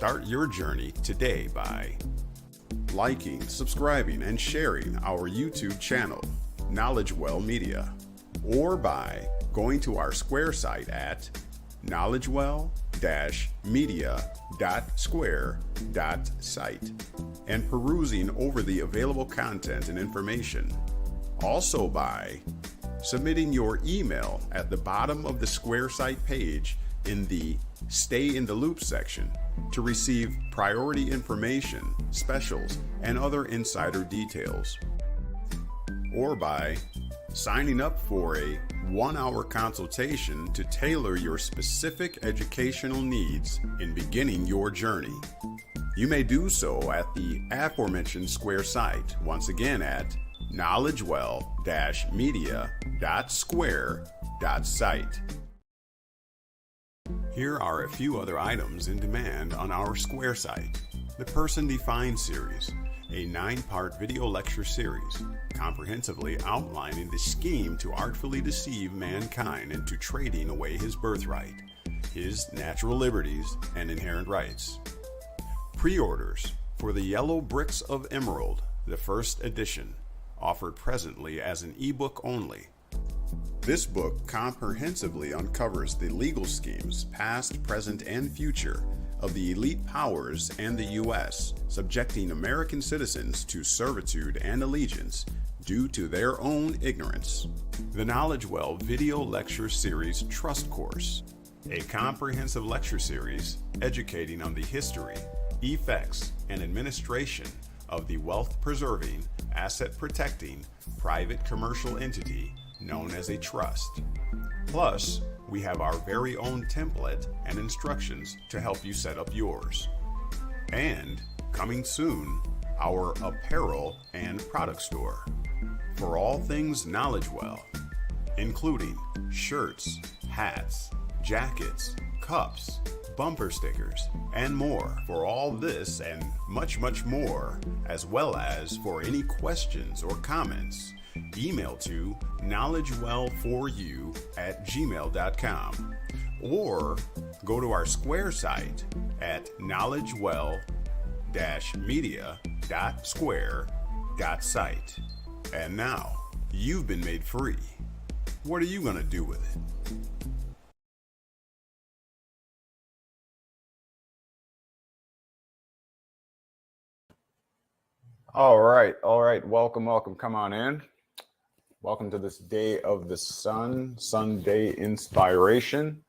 Start your journey today by liking, subscribing, and sharing our YouTube channel, KnowledgeWell Media, or by going to our Square site at knowledgewell-media.square.site and perusing over the available content and information. Also by submitting your email at the bottom of the Square site page in the Stay in the Loop section to receive priority information, specials, and other insider details. Or by signing up for a 1-hour consultation to tailor your specific educational needs in beginning your journey. You may do so at the aforementioned Square site, once again at knowledgewell-media.square.site. Here are a few other items in demand on our Square site. The Person Defined series, a 9-part video lecture series comprehensively outlining the scheme to artfully deceive mankind into trading away his birthright, his natural liberties, and inherent rights. Pre-orders for The Yellow Bricks of Emerald, the first edition, offered presently as an ebook only. This book comprehensively uncovers the legal schemes, past, present, and future, of the elite powers and the U.S., subjecting American citizens to servitude and allegiance due to their own ignorance. The KnowledgeWell Video Lecture Series Trust Course, a comprehensive lecture series educating on the history, effects, and administration of the wealth-preserving, asset-protecting, private commercial entity known as a trust. Plus, we have our very own template and instructions to help you set up yours. And, coming soon, our apparel and product store for all things KnowledgeWell, including shirts, hats, jackets, cups, bumper stickers, and more. For all this and much, much more, as well as for any questions or comments, email to knowledgewell4u@gmail.com or go to our Square site at knowledgewell-media.square.site. And now, you've been made free. What are you going to do with it? All right. Welcome. Come on in. Welcome to this day of the sun, Sunday Inspiration.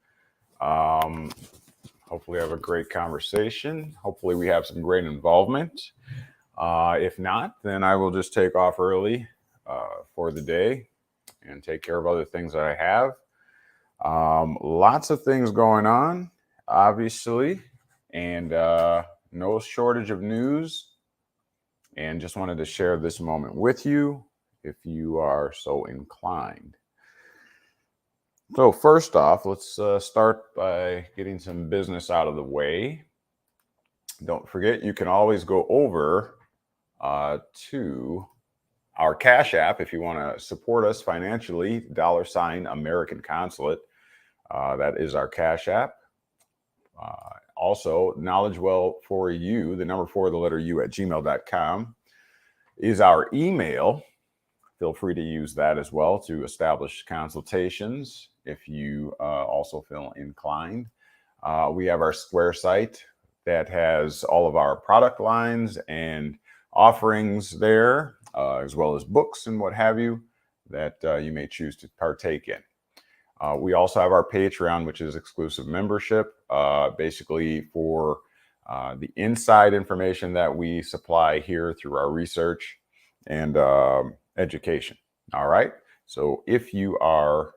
Hopefully have a great conversation. Hopefully we have some great involvement. If not, then I will just take off early for the day and take care of other things that I have. Lots of things going on, obviously, and no shortage of news. And just wanted to share this moment with you if you are so inclined. So first off, let's start by getting some business out of the way. Don't forget, you can always go over to our Cash App if you want to support us financially, $ AmericanConsulate. That is our Cash App. Also, KnowledgeWell4u, the number 4, the letter U @gmail.com is our email. Feel free to use that as well to establish consultations if you also feel inclined. We have our Square site that has all of our product lines and offerings there, as well as books and what have you that you may choose to partake in. We also have our Patreon, which is exclusive membership, basically for the inside information that we supply here through our research and education. All right. So if you are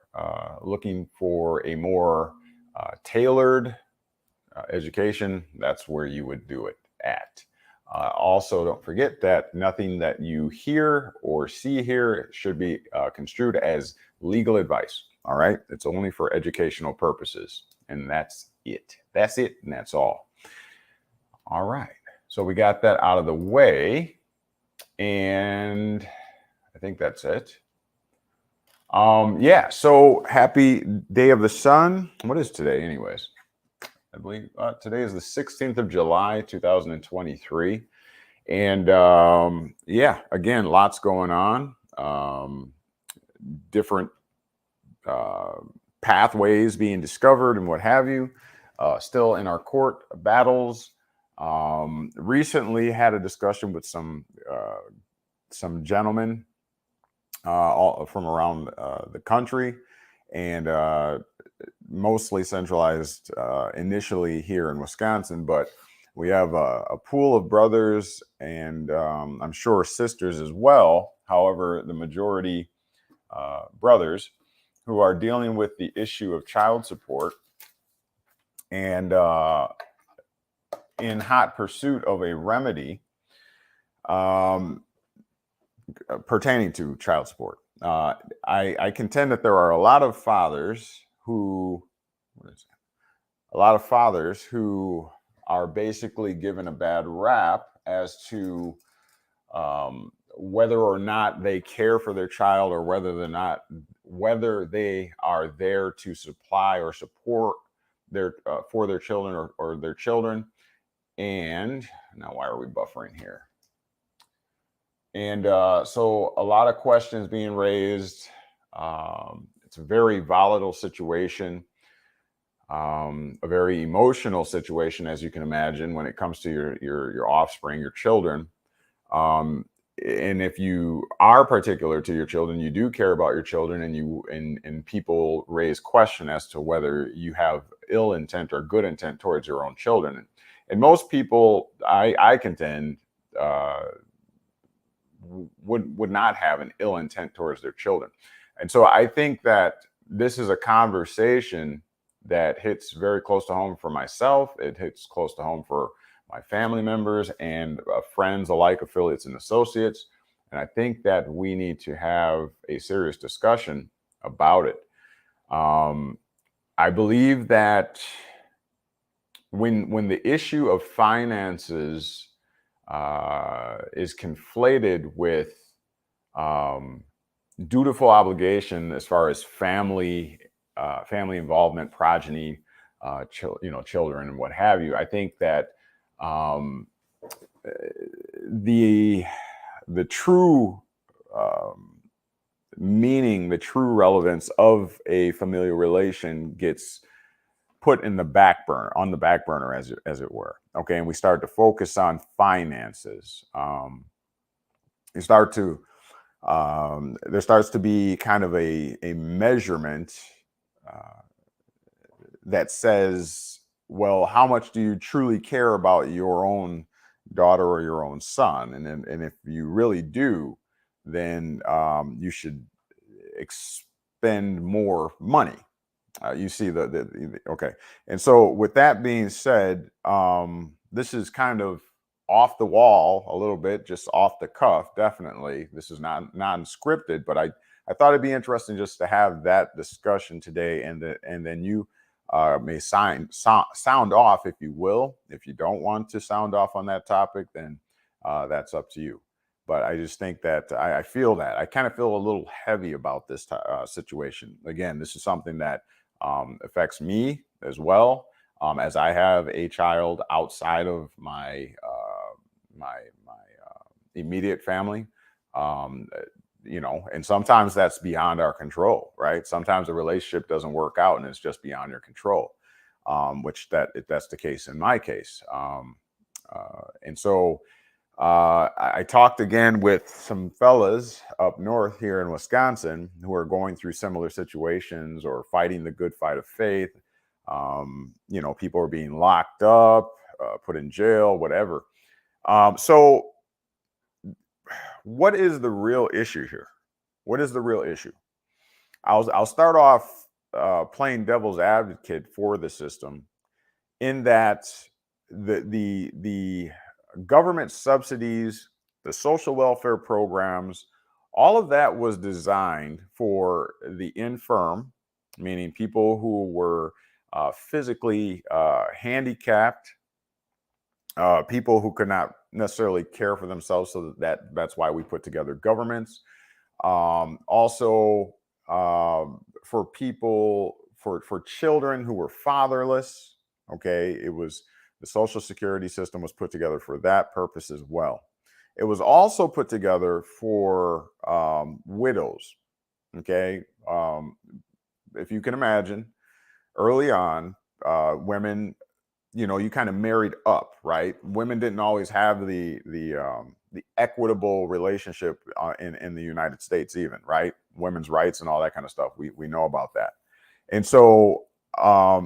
looking for a more tailored education, that's where you would do it at. Also, don't forget that nothing that you hear or see here should be construed as legal advice. All right. It's only for educational purposes. And that's it. That's it. And that's all. All right. So we got that out of the way. And I think that's it. Yeah. So happy day of the sun. What is today anyways? I believe today is the 16th of July, 2023. And yeah, again, lots going on. Different pathways being discovered and what have you. Still in our court battles. Recently had a discussion with some gentlemen all from around the country, and mostly centralized initially here in Wisconsin, but we have a pool of brothers and I'm sure sisters as well. However, the majority brothers who are dealing with the issue of child support and in hot pursuit of a remedy pertaining to child support. I contend that there are a lot of fathers who, are basically given a bad rap as to whether or not they care for their child, or whether they are there to supply or support their for their children or their children. And now, why are we buffering here? And so a lot of questions being raised. It's a very volatile situation, a very emotional situation, as you can imagine, when it comes to your offspring, your children. And if you are particular to your children, you do care about your children, and people raise question as to whether you have ill intent or good intent towards your own children. And most people, I contend, would not have an ill intent towards their children. And so I think that this is a conversation that hits very close to home for myself. It hits close to home for my family members and friends alike, affiliates and associates. And I think that we need to have a serious discussion about it. I believe that when the issue of finances is conflated with dutiful obligation as far as family involvement, progeny, children and what have you, I think that the true meaning, the true relevance of a familial relation gets put in the back burner, as it were. Okay, and we start to focus on finances. There starts to be kind of a measurement that says, well, how much do you truly care about your own daughter or your own son? And if you really do, then you should expend more money. You see okay. And so with that being said, this is kind of off the wall a little bit, just off the cuff. Definitely, this is not non-scripted, but I thought it'd be interesting just to have that discussion today, and then you may sound off, if you will. If you don't want to sound off on that topic, then that's up to you. But I just think that I feel that I kind of feel a little heavy about this situation. Again, this is something that affects me as well, as I have a child outside of my immediate family. And sometimes that's beyond our control, right? Sometimes a relationship doesn't work out and it's just beyond your control, which that's the case in my case. And so I talked again with some fellas up north here in Wisconsin who are going through similar situations or fighting the good fight of faith. People are being locked up, put in jail, whatever. So what is the real issue here? What is the real issue? I'll start off playing devil's advocate for the system, in that the government subsidies, the social welfare programs, all of that was designed for the infirm, meaning people who were physically handicapped, people who could not necessarily care for themselves. So that's why we put together governments. Also, for children who were fatherless, Okay, the Social Security system was put together for that purpose as well. It was also put together for widows. Okay, if you can imagine, early on, women, you kind of married up, right? Women didn't always have the equitable relationship in the United States, even, right? Women's rights and all that kind of stuff. We know about that, and so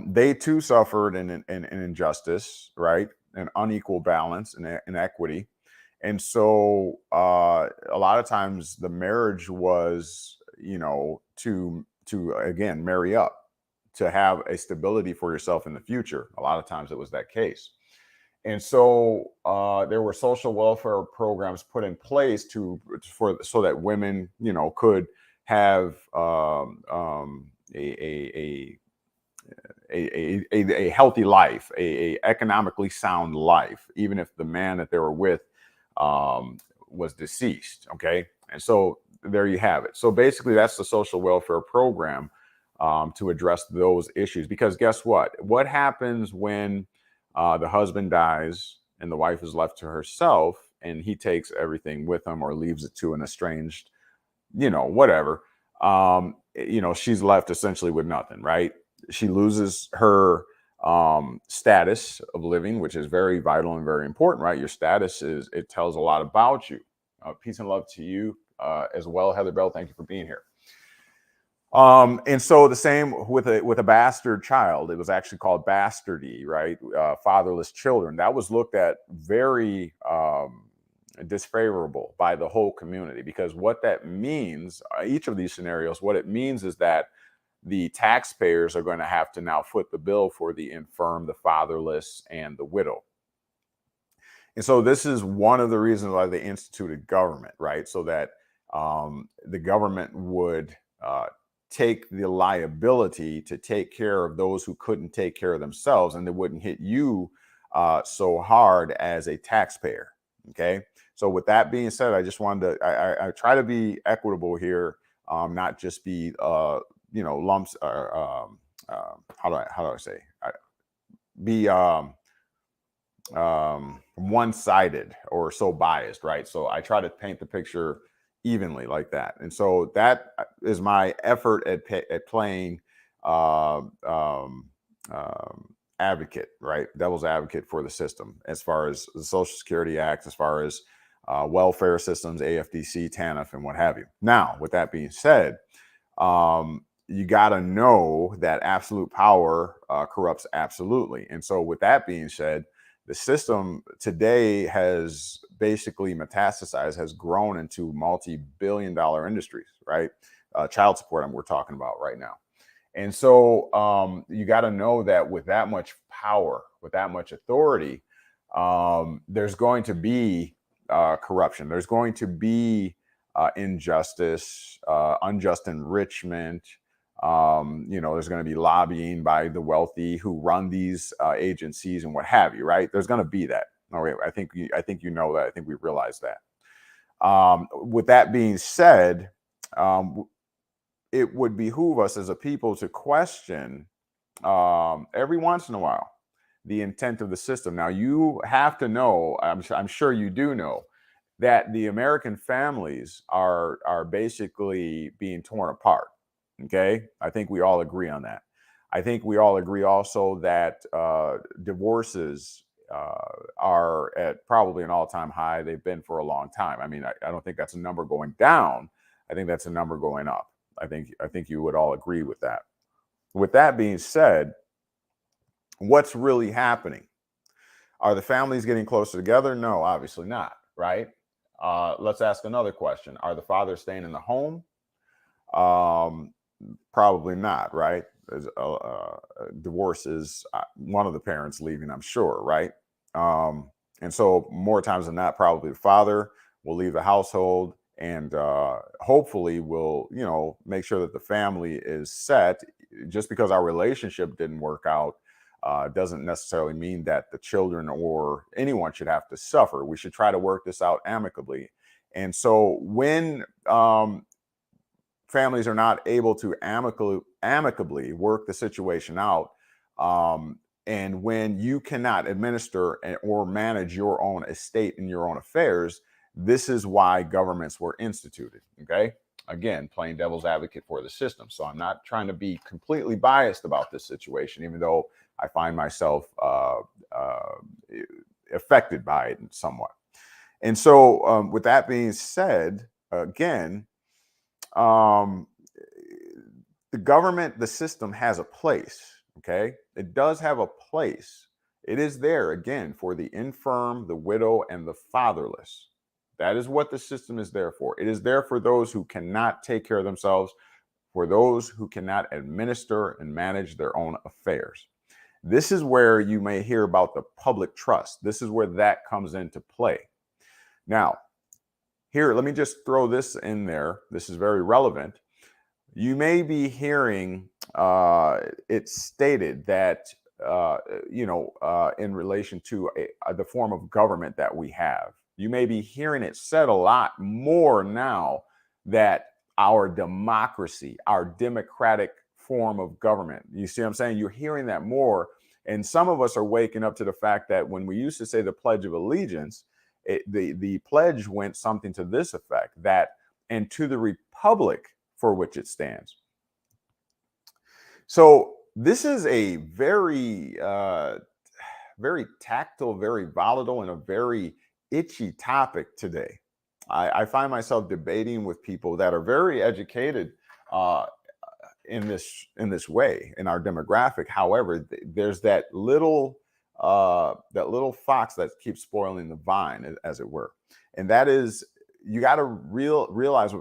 they too suffered an injustice, right? An unequal balance and inequity, and so a lot of times the marriage was, to again marry up to have a stability for yourself in the future. A lot of times it was that case. And so there were social welfare programs put in place so that women, could have a healthy life, a economically sound life, even if the man that they were with was deceased. Okay, and so there you have it. So basically, that's the social welfare program to address those issues. Because guess what? What happens when the husband dies and the wife is left to herself, and he takes everything with him or leaves it to an estranged, whatever? She's left essentially with nothing, right? She loses her status of living, which is very vital and very important, right? Your status it tells a lot about you. Peace and love to you as well, Heather Bell. Thank you for being here. And so the same with a bastard child. It was actually called bastardy, right? Fatherless children. That was looked at very disfavorable by the whole community, because what that means, each of these scenarios, what it means is that the taxpayers are going to have to now foot the bill for the infirm, the fatherless, and the widow. And so this is one of the reasons why they instituted government, right? So that the government would take the liability to take care of those who couldn't take care of themselves, and they wouldn't hit you so hard as a taxpayer. Okay. So with that being said, I just wanted to, I try to be equitable here, not just be, lumps, or how do I say, be one-sided or so biased, right? So I try to paint the picture evenly like that, and so that is my effort at playing advocate, right? Devil's advocate for the system, as far as the Social Security Act, as far as welfare systems, AFDC, TANF, and what have you. Now, with that being said, you got to know that absolute power corrupts absolutely. And so with that being said, the system today has basically metastasized, has grown into multi-billion-dollar industries, right? Child support, we're talking about right now. And so you got to know that with that much power, with that much authority, there's going to be corruption. There's going to be injustice, unjust enrichment. There's going to be lobbying by the wealthy who run these agencies and what have you, right? There's going to be that. All right, I think you know that. I think we realize that. With that being said, it would behoove us as a people to question every once in a while the intent of the system. Now, you have to know, I'm sure you do know, that the American families are basically being torn apart. Okay, I think we all agree on that. I think we all agree also that divorces are at probably an all-time high. They've been for a long time. I mean, I don't think that's a number going down. I think that's a number going up. I think you would all agree with that. With that being said, what's really happening? Are the families getting closer together? No, obviously not, right? Let's ask another question. Are the fathers staying in the home? Probably not, right? Divorce is one of the parents leaving, I'm sure, right? And so more times than not, probably the father will leave the household, and hopefully will, make sure that the family is set. Just because our relationship didn't work out doesn't necessarily mean that the children or anyone should have to suffer. We should try to work this out amicably. And so when families are not able to amicably work the situation out, And when you cannot administer or manage your own estate and your own affairs, this is why governments were instituted. Okay. Again, playing devil's advocate for the system. So I'm not trying to be completely biased about this situation, even though I find myself affected by it somewhat. And so, with that being said, again, the government, the system has a place. Okay. It does have a place. It is there, again, for the infirm, the widow, and the fatherless. That is what the system is there for. It is there for those who cannot take care of themselves, for those who cannot administer and manage their own affairs. This is where you may hear about the public trust. This is where that comes into play. Now, here, let me just throw this in there. This is very relevant. You may be hearing it stated that, in relation to the form of government that we have, you may be hearing it said a lot more now that our democracy, our democratic form of government, you see what I'm saying? You're hearing that more. And some of us are waking up to the fact that when we used to say the Pledge of Allegiance, the pledge went something to this effect, that, and to the republic for which it stands. So this is a very, very tactile, very volatile, and a very itchy topic today. I find myself debating with people that are very educated in this way in our demographic. However, there's that little fox that keeps spoiling the vine, as it were, and that is, you got to realize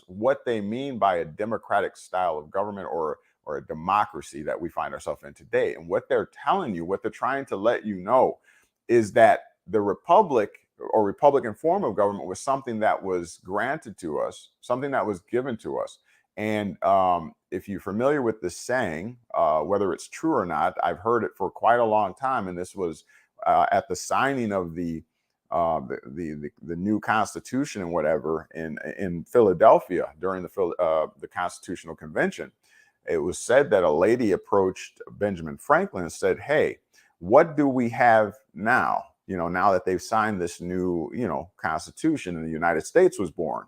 what they mean by a democratic style of government or a democracy that we find ourselves in today. And what they're telling you, what they're trying to let you know, is that the republic or Republican form of government was something that was granted to us, something that was given to us. And if you're familiar with this saying, whether it's true or not, I've heard it for quite a long time. And this was at the signing of the new Constitution and whatever in Philadelphia during the Constitutional Convention. It was said that a lady approached Benjamin Franklin and said, "Hey, what do we have now? Now that they've signed this new, Constitution and the United States was born."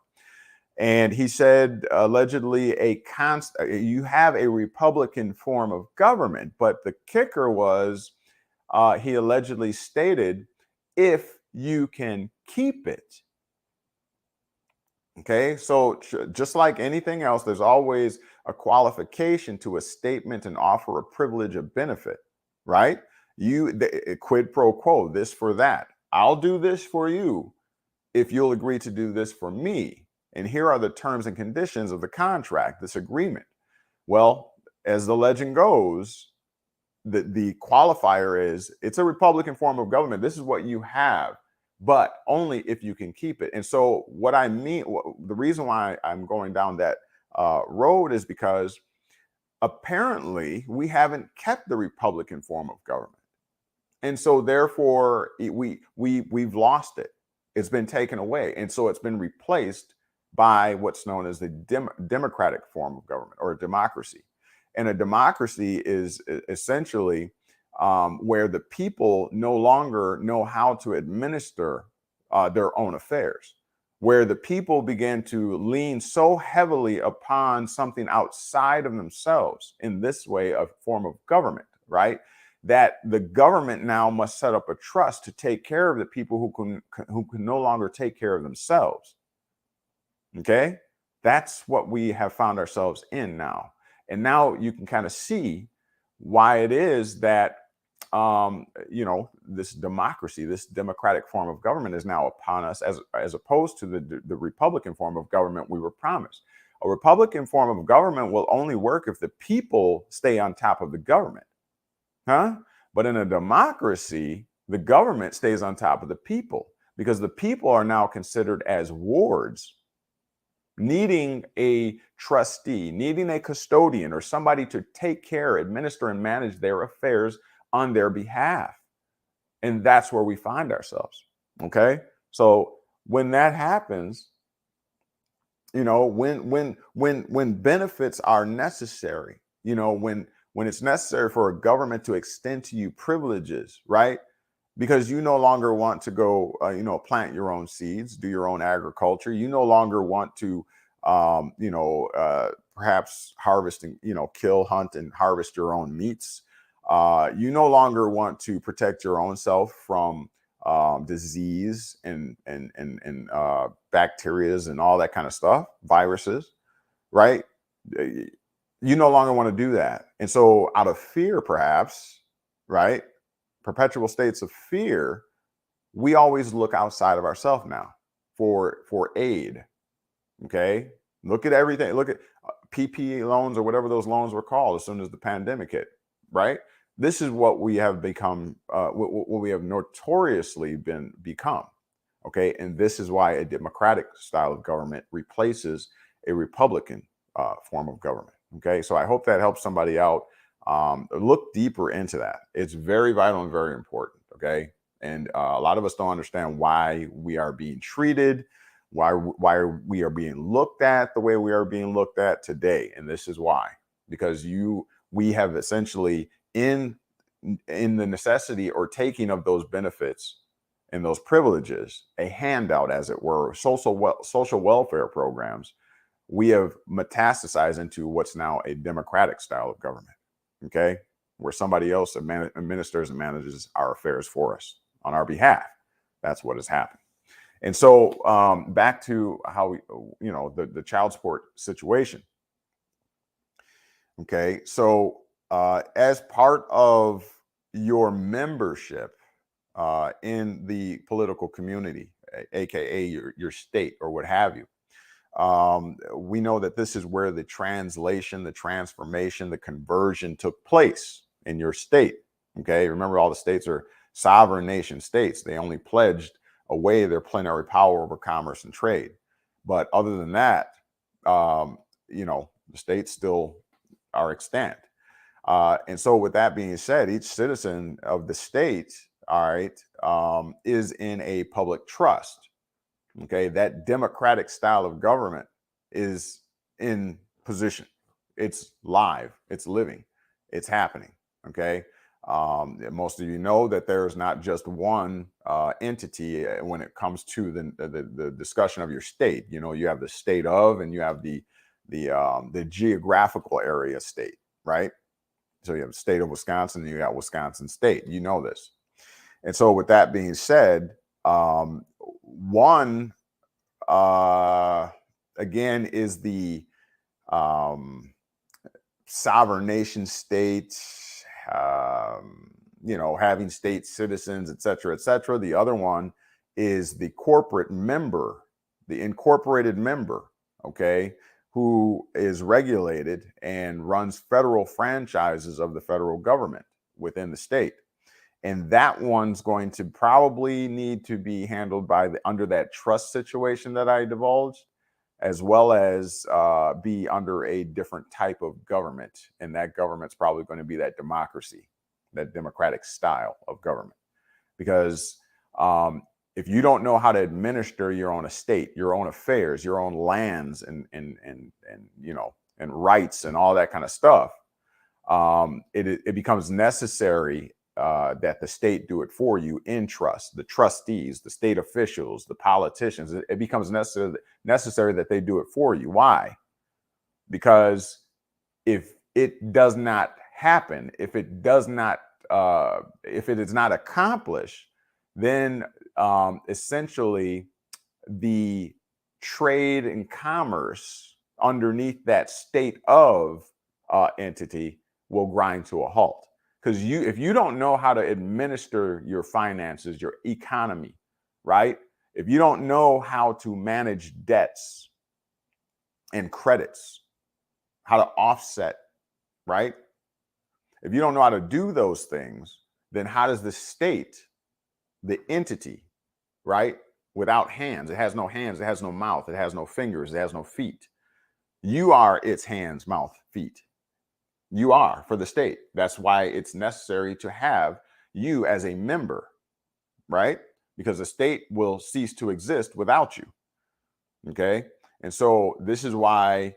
And he said, allegedly, you have a Republican form of government. But the kicker was, he allegedly stated, if you can keep it. Okay, so just like anything else, there's always a qualification to a statement and offer of privilege or benefit, right? Quid pro quo, this for that. I'll do this for you if you'll agree to do this for me. And here are the terms and conditions of the contract, this agreement. Well, as the legend goes, the qualifier is, it's a Republican form of government. This is what you have, but only if you can keep it. And so what I mean, the reason why I'm going down that road is because apparently we haven't kept the Republican form of government. And so therefore we've lost it. It's been taken away. And so it's been replaced by what's known as the democratic form of government, or a democracy. And a democracy is essentially where the people no longer know how to administer their own affairs, where the people begin to lean so heavily upon something outside of themselves, in this way, a form of government, right? That the government now must set up a trust to take care of the people who can no longer take care of themselves. Okay, that's what we have found ourselves in now. And now you can kind of see why it is that, this democracy, this democratic form of government is now upon us, as opposed to the Republican form of government we were promised. A Republican form of government will only work if the people stay on top of the government. But in a democracy, the government stays on top of the people, because the people are now considered as wards, needing a trustee, needing a custodian, or somebody to take care, administer, and manage their affairs on their behalf. And that's where we find ourselves. Okay. So when that happens, when benefits are necessary, when when it's necessary for a government to extend to you privileges, right? Because you no longer want to go, plant your own seeds, do your own agriculture. You no longer want to, perhaps harvest and, kill, hunt, and harvest your own meats. You no longer want to protect your own self from disease and bacterias and all that kind of stuff, viruses, right? You no longer want to do that. And so out of fear, perhaps, right? Perpetual states of fear, we always look outside of ourselves now for aid. Okay. Look at everything. Look at PPE loans or whatever those loans were called as soon as the pandemic hit, right? This is what we have become, what we have notoriously become. Okay. And this is why a democratic style of government replaces a Republican form of government. Okay. So I hope that helps somebody out. Look deeper into that. It's very vital and very important. Okay. And a lot of us don't understand why we are being treated, why we are being looked at the way we are being looked at today. And this is why, because we have essentially in the necessity or taking of those benefits and those privileges, a handout, as it were, social welfare programs, we have metastasized into what's now a democratic style of government. Okay, where somebody else administers and manages our affairs for us on our behalf. That's what has happened. And so back to how we, the child support situation. Okay, so as part of your membership in the political community, aka your state or what have you, we know that this is where the translation, the transformation, the conversion took place in your state. Okay, remember, all the states are sovereign nation states. They only pledged away their plenary power over commerce and trade. But other than that, the states still are extant. And so with that being said, each citizen of the state, all right, is in a public trust. Okay, that democratic style of government is in position. It's live, it's living, it's happening. Okay, most of you know that there is not just one entity when it comes to the discussion of your state. You have the state of, and you have the geographical area state, right? So you have the state of Wisconsin, and you got Wisconsin state. You know this. And so with that being said, one again is the sovereign nation state, having state citizens, et cetera, et cetera. The other one is the corporate member, the incorporated member, okay, who is regulated and runs federal franchises of the federal government within the state. And that one's going to probably need to be handled under that trust situation that I divulged, as well as be under a different type of government. And that government's probably going to be that democracy, that democratic style of government. Because if you don't know how to administer your own estate, your own affairs, your own lands, and rights and all that kind of stuff, it becomes necessary that the state do it for you in trust. The trustees, the state officials, the politicians, it becomes necessary that they do it for you. Why? Because if it does not happen, if it is not accomplished, then essentially the trade and commerce underneath that state of entity will grind to a halt. Because if you don't know how to administer your finances, your economy, right? If you don't know how to manage debts and credits, how to offset, right? If you don't know how to do those things, then how does the state, the entity, right, without hands, it has no hands, it has no mouth, it has no fingers, it has no feet. You are its hands, mouth, feet. You are for the state. That's why it's necessary to have you as a member, right? Because the state will cease to exist without you. Okay. And so this is why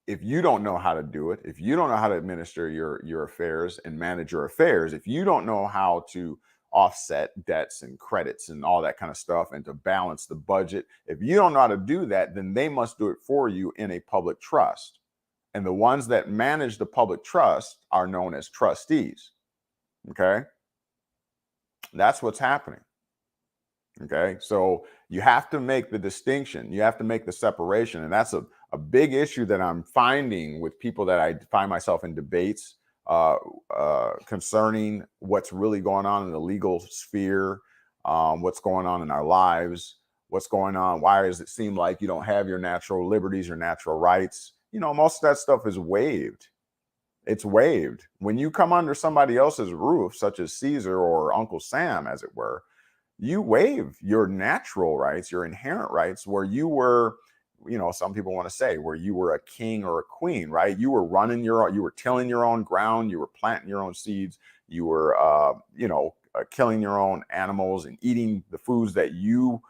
if you don't know how to do it, if you don't know how to administer your affairs and manage your affairs, if you don't know how to offset debts and credits and all that kind of stuff and to balance the budget, if you don't know how to do that, then they must do it for you in a public trust. And the ones that manage the public trust are known as trustees. Okay? That's what's happening. Okay, so you have to make the distinction, you have to make the separation, and that's a big issue that I'm finding with people that I find myself in debates concerning what's really going on in the legal sphere, what's going on in our lives, what's going on, why does it seem like you don't have your natural liberties, your natural rights? You know, most of that stuff is waived. It's waived. When you come under somebody else's roof, such as Caesar or Uncle Sam, as it were, you waive your natural rights, your inherent rights, where you were, you know, some people want to say where you were a king or a queen, right? You were running your own, you were tilling your own ground, you were planting your own seeds, you were, killing your own animals and eating the foods that you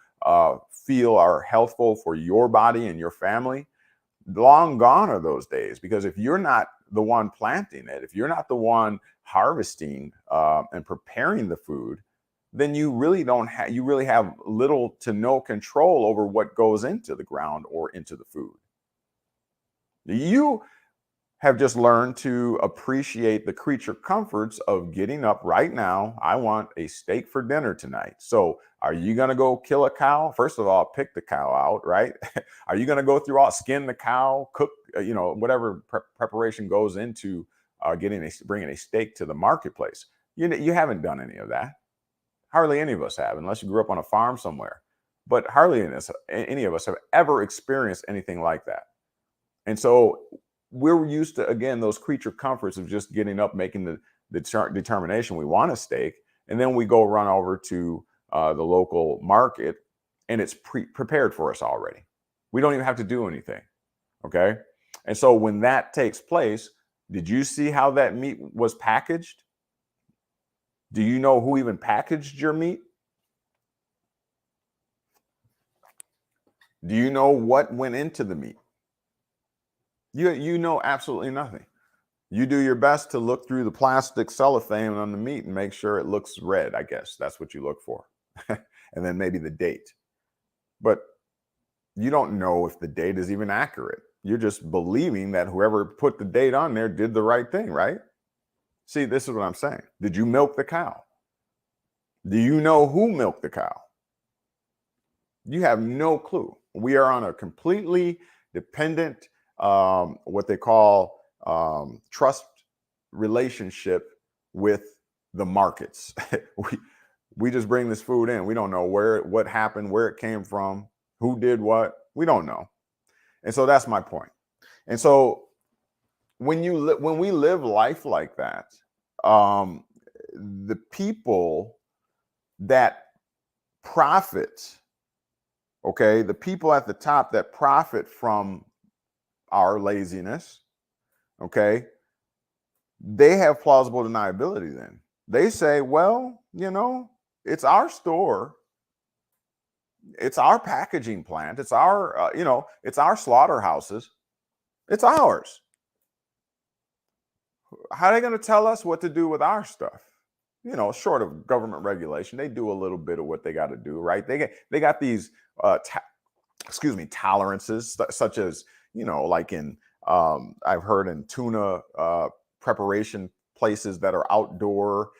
feel are healthful for your body and your family. Long gone are those days, because if you're not the one planting it, if you're not the one harvesting and preparing the food, then you really have little to no control over what goes into the ground or into the food. You have just learned to appreciate the creature comforts of getting up right now. I want a steak for dinner tonight. So are you going to go kill a cow? First of all, pick the cow out, right? Are you going to go through all, skin the cow, cook, whatever preparation goes into bringing a steak to the marketplace? You haven't done any of that. Hardly any of us have, unless you grew up on a farm somewhere. But hardly any of us have ever experienced anything like that. And so we're used to, again, those creature comforts of just getting up, making the determination we want a steak, and then we go run over to the local market, and it's prepared for us already. We don't even have to do anything. Okay? And so when that takes place, did you see how that meat was packaged? Do you know who even packaged your meat? Do you know what went into the meat? You know absolutely nothing. You do your best to look through the plastic cellophane on the meat and make sure it looks red, I guess. That's what you look for. And then maybe the date. But you don't know if the date is even accurate. You're just believing that whoever put the date on there did the right thing, right? See, this is what I'm saying. Did you milk the cow? Do you know who milked the cow? You have no clue. We are on a completely dependent, what they call trust relationship with the markets. we just bring this food in. We don't know what happened, where it came from, who did what. We don't know. And so that's my point. And so when we live life like that, the people that profit, okay, the people at the top that profit from our laziness, okay, they have plausible deniability then. They say, well, it's our store. It's our packaging plant. It's our, it's our slaughterhouses. It's ours. How are they going to tell us what to do with our stuff? Short of government regulation, they do a little bit of what they got to do, right? They got these, tolerances, such as, like in, I've heard in tuna preparation places that are outdoor,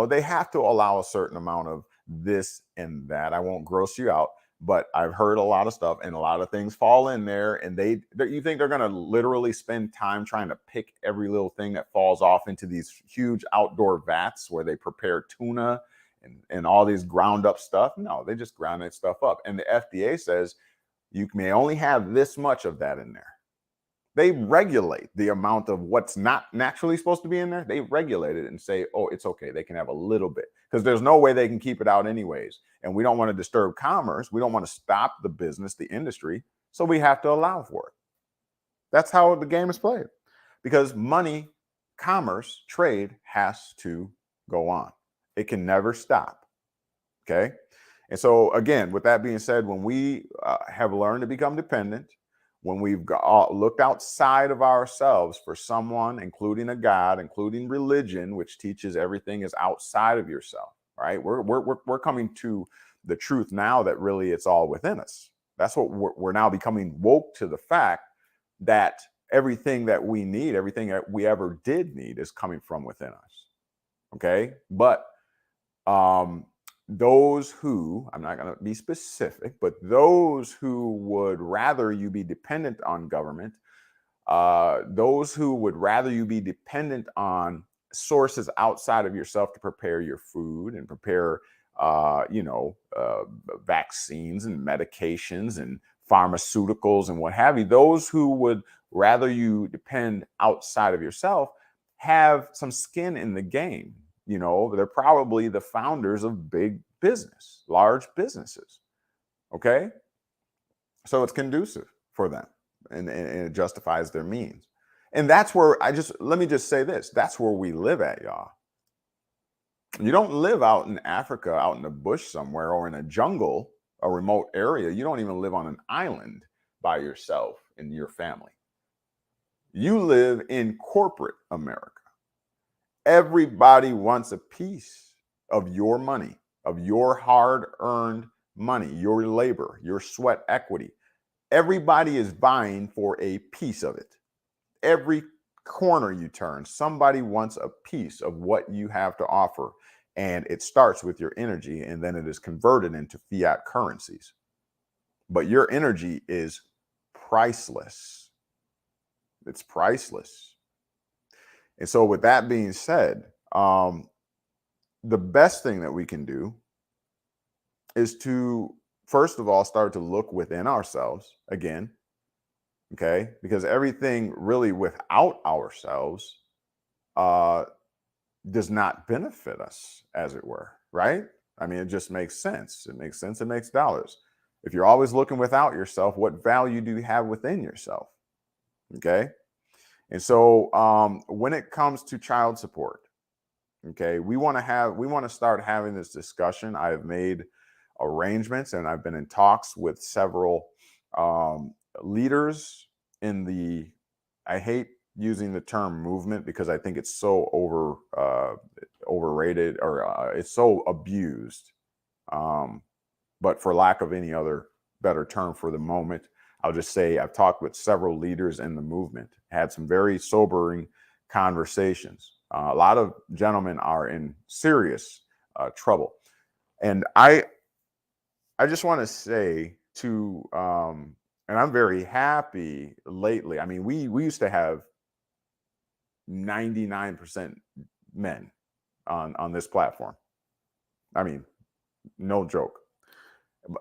they have to allow a certain amount of this and that. I won't gross you out, but I've heard a lot of stuff, and a lot of things fall in there, and you think they're going to literally spend time trying to pick every little thing that falls off into these huge outdoor vats where they prepare tuna and all these ground up stuff? No, they just ground that stuff up. And the FDA says you may only have this much of that in there. They regulate the amount of what's not naturally supposed to be in there. They regulate it and say, oh, it's okay. They can have a little bit, because there's no way they can keep it out anyways. And we don't want to disturb commerce. We don't want to stop the business, the industry. So we have to allow for it. That's how the game is played, because money, commerce, trade has to go on. It can never stop. Okay. And so again, with that being said, when we have learned to become dependent, when we've looked outside of ourselves for someone, including a God, including religion, which teaches everything is outside of yourself, right? We're coming to the truth now that really it's all within us. That's what we're now becoming woke to, the fact that everything that we need, everything that we ever did need, is coming from within us. Okay. But those who, I'm not going to be specific, but those who would rather you be dependent on government, those who would rather you be dependent on sources outside of yourself to prepare your food and prepare, vaccines and medications and pharmaceuticals and what have you, those who would rather you depend outside of yourself have some skin in the game. They're probably the founders of big business, large businesses. Okay. So it's conducive for them, and it justifies their means. And that's where let me just say this. That's where we live at, y'all. You don't live out in Africa, out in the bush somewhere, or in a jungle, a remote area. You don't even live on an island by yourself and your family. You live in corporate America. Everybody wants a piece of your money, of your hard-earned money, your labor, your sweat equity. Everybody is vying for a piece of it. Every corner you turn, somebody wants a piece of what you have to offer. And it starts with your energy, and then it is converted into fiat currencies. But your energy is priceless. It's priceless. And so with that being said, the best thing that we can do is to, first of all, start to look within ourselves again. Okay. Because everything really without ourselves does not benefit us, as it were. Right. I mean, it just makes sense. It makes sense. It makes dollars. If you're always looking without yourself, what value do you have within yourself? Okay. And so when it comes to child support, okay, we want to start having this discussion. I have made arrangements, and I've been in talks with several leaders in the, I hate using the term movement because I think it's so overrated, or it's so abused. But for lack of any other better term for the moment, I'll just say I've talked with several leaders in the movement, had some very sobering conversations. A lot of gentlemen are in serious trouble. And I just want to say to, and I'm very happy lately. I mean, we used to have 99% men on this platform. I mean, no joke.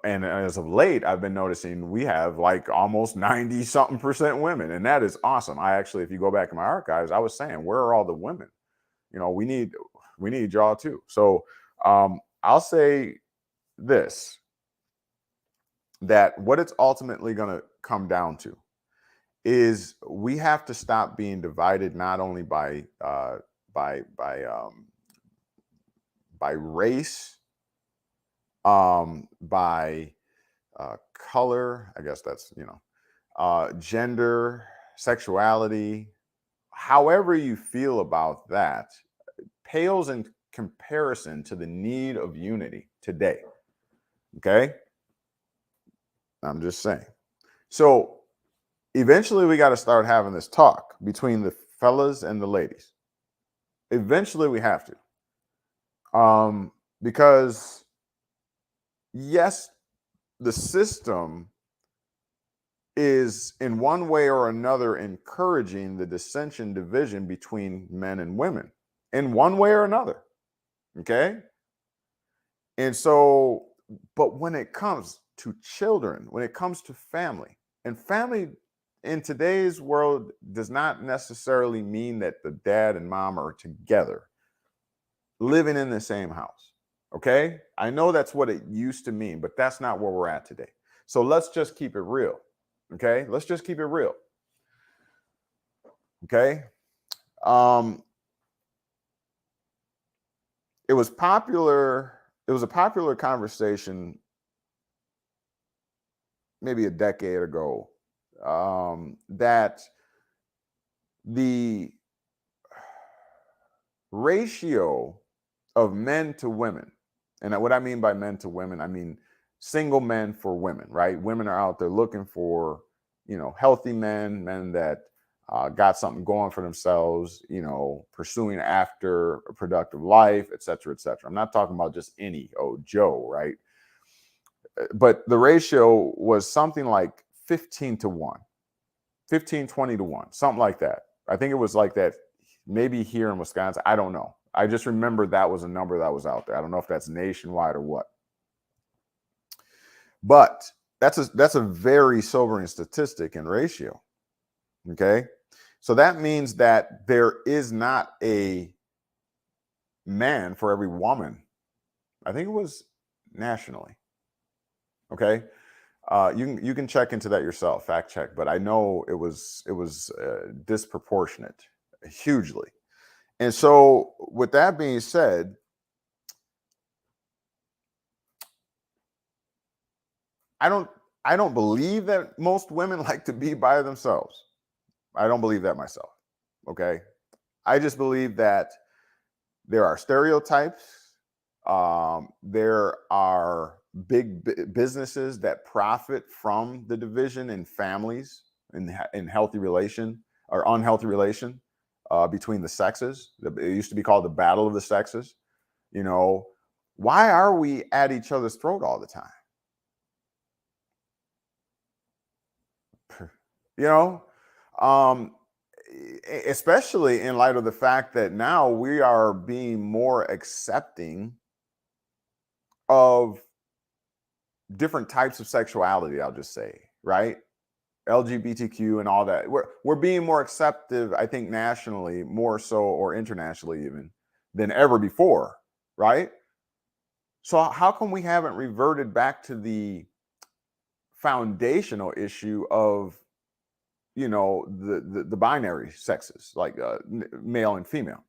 And as of late, I've been noticing we have like almost 90-something% women. And that is awesome. I actually, if you go back in my archives, I was saying, where are all the women? We need y'all too. So I'll say this, that what it's ultimately going to come down to is we have to stop being divided, not only by race, by color, I guess that's, gender, sexuality, however you feel about that, pales in comparison to the need of unity today. Okay. I'm just saying. So eventually we got to start having this talk between the fellas and the ladies. Eventually we have to. Because yes, the system is in one way or another encouraging the dissension, division between men and women in one way or another. Okay. And so, but when it comes to children, when it comes to family, and family in today's world does not necessarily mean that the dad and mom are together living in the same house. Okay. I know that's what it used to mean, but that's not where we're at today. So let's just keep it real. Okay. Let's just keep it real. Okay. It was a popular conversation maybe a decade ago that the ratio of men to women, and what I mean by men to women, I mean single men for women, right? Women are out there looking for, healthy men that got something going for themselves, pursuing after a productive life, et cetera, et cetera. I'm not talking about just any old Joe, right? But the ratio was something like 15 to 1, 15, 20 to 1, something like that. I think it was like that maybe here in Wisconsin. I don't know. I just remember that was a number that was out there. I don't know if that's nationwide or what. But that's a very sobering statistic and ratio. Okay. So that means that there is not a man for every woman. I think it was nationally. Okay. You can check into that yourself, fact check, but I know it was disproportionate, hugely. And so with that being said, I don't believe that most women like to be by themselves. I don't believe that myself. Okay. I just believe that there are stereotypes. There are big businesses that profit from the division in families, in healthy relation or unhealthy relation between the sexes. It used to be called the battle of the sexes. Why are we at each other's throat all the time? Especially in light of the fact that now we are being more accepting of different types of sexuality, I'll just say, right? LGBTQ and all that. We're being more acceptive, I think, nationally, more so, or internationally even, than ever before, right? So how come we haven't reverted back to the foundational issue of the binary sexes, like male and female?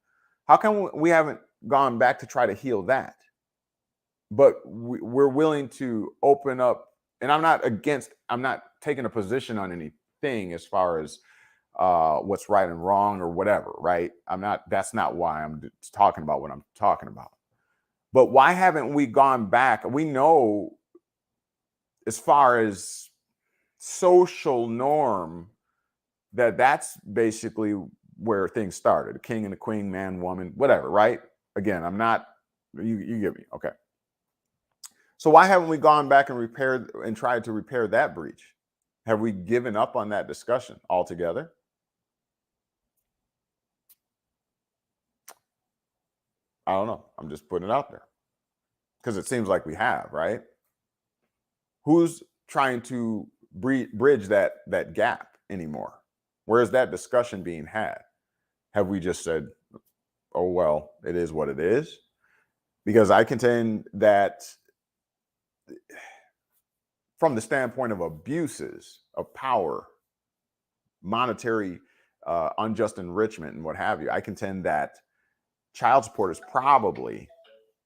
How come we haven't gone back to try to heal that? But we're willing to open up, and I'm not taking a position on anything as far as what's right and wrong or whatever, right? That's not why I'm talking about what I'm talking about. But why haven't we gone back? We know, as far as social norm, that's basically where things started. A king and a queen, man, woman, whatever, right? Again, I'm not, you get me. Okay. So why haven't we gone back and tried to repair that breach? Have we given up on that discussion altogether? I don't know. I'm just putting it out there because it seems like we have, right? Who's trying to bridge that gap anymore? Where is that discussion being had? Have we just said, oh, well, it is what it is? Because I contend that from the standpoint of abuses of power, monetary unjust enrichment, and what have you, I contend that child support is probably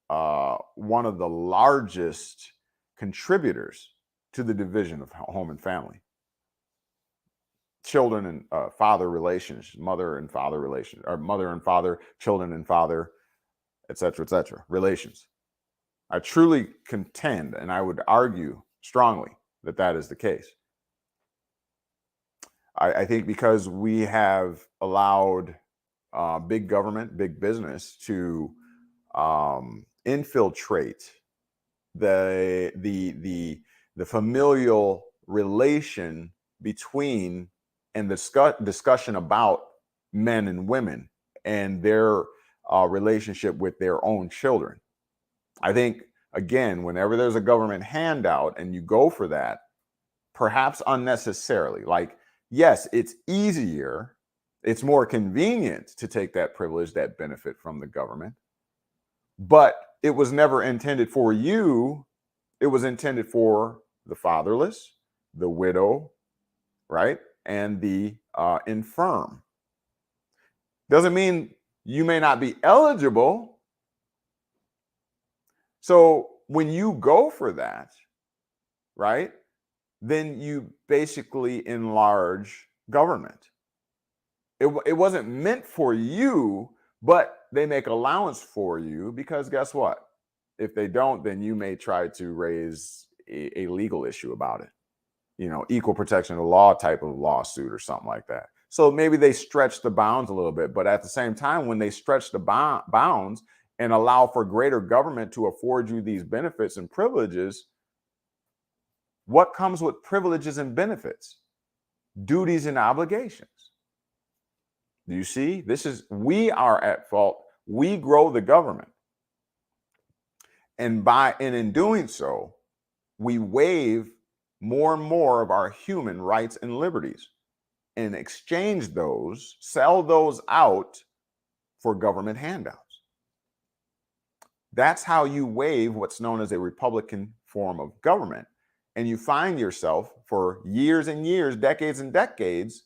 one of the largest contributors to the division of home and family. Children and father relations, mother and father relations, or mother and father, children and father, et cetera, relations. I truly contend, and I would argue strongly that is the case. I think because we have allowed big government, big business to infiltrate the familial relation between, and the discussion about men and women and their relationship with their own children. I think, again, whenever there's a government handout and you go for that, perhaps unnecessarily, like, yes, it's easier, it's more convenient to take that privilege, that benefit from the government, but it was never intended for you. It was intended for the fatherless, the widow, right? And the infirm. Doesn't mean you may not be eligible. So when you go for that, right, then you basically enlarge government. It wasn't meant for you, but they make allowance for you because guess what? If they don't, then you may try to raise a legal issue about it. Equal protection of the law type of lawsuit or something like that. So maybe they stretch the bounds a little bit, but at the same time, when they stretch the bounds and allow for greater government to afford you these benefits and privileges, what comes with privileges and benefits? Duties and obligations. Do you see? We are at fault. We grow the government. And in doing so, we waive more and more of our human rights and liberties and sell those out for government handouts. That's how you waive what's known as a Republican form of government. And you find yourself for years and years, decades and decades,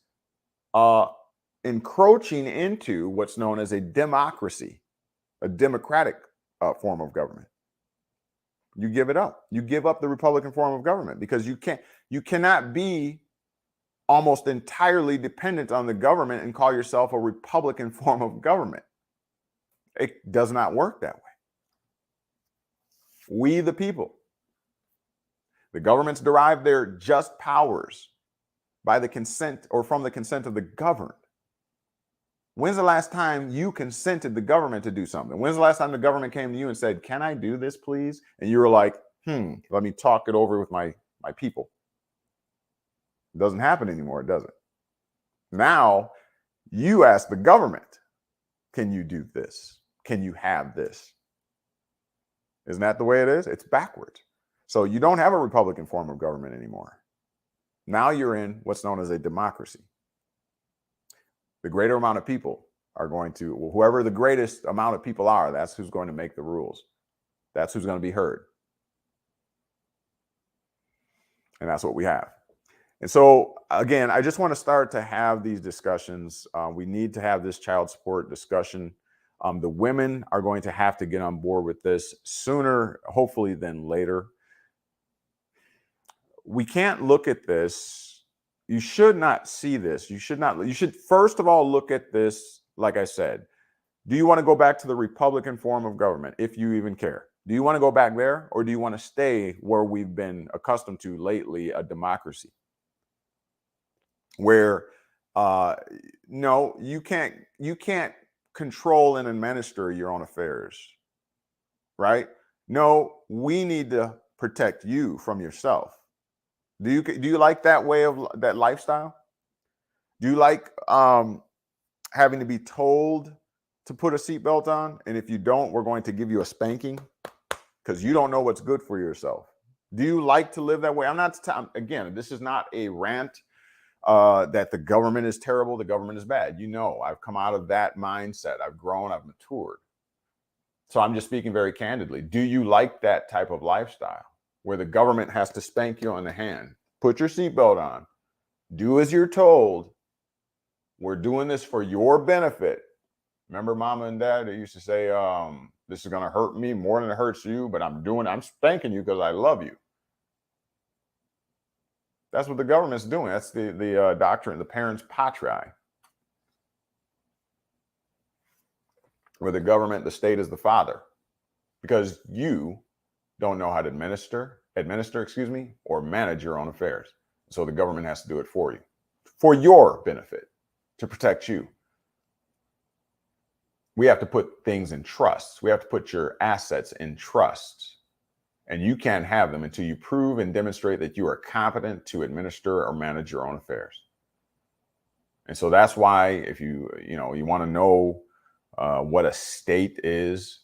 encroaching into what's known as a democracy, a democratic form of government. You give it up. You give up the Republican form of government because you cannot be almost entirely dependent on the government and call yourself a Republican form of government. It does not work that way. We, the people. The governments derive their just powers by the consent or from the consent of the governed. When's the last time you consented the government to do something? When's the last time the government came to you and said, "Can I do this, please?" And you were like, let me talk it over with my people. It doesn't happen anymore, does it? Now you ask the government, "Can you do this? Can you have this?" Isn't that the way it is? It's backwards. So you don't have a Republican form of government anymore. Now you're in what's known as a democracy. The greater amount of people are going to, whoever the greatest amount of people are, that's who's going to make the rules. That's who's going to be heard. And that's what we have. And so, again, I just want to start to have these discussions. We need to have this child support discussion. The women are going to have to get on board with this sooner, hopefully, than later. We can't look at this. You should not see this. You should first of all look at this, like I said. Do you want to go back to the Republican form of government, if you even care? Do you want to go back there, or do you want to stay where we've been accustomed to lately, a democracy? Where no, you can't control and administer your own affairs, right? No, we need to protect you from yourself. Do you like that way of that lifestyle? Do you like having to be told to put a seatbelt on, and if you don't, we're going to give you a spanking because you don't know what's good for yourself? Do you like to live that way? Again, this is not a rant that the government is terrible, the government is bad. I've come out of that mindset. I've grown, I've matured. So I'm just speaking very candidly. Do you like that type of lifestyle where the government has to spank you on the hand? Put your seatbelt on. Do as you're told. We're doing this for your benefit. Remember mama and dad, they used to say, this is going to hurt me more than it hurts you, but I'm spanking you because I love you. That's what the government's doing. That's the doctrine, the parents patriae, where the government, the state is the father, because you don't know how to administer, or manage your own affairs. So the government has to do it for you, for your benefit, to protect you. We have to put things in trust. We have to put your assets in trust. And you can't have them until you prove and demonstrate that you are competent to administer or manage your own affairs. And so that's why if you want to know what a state is,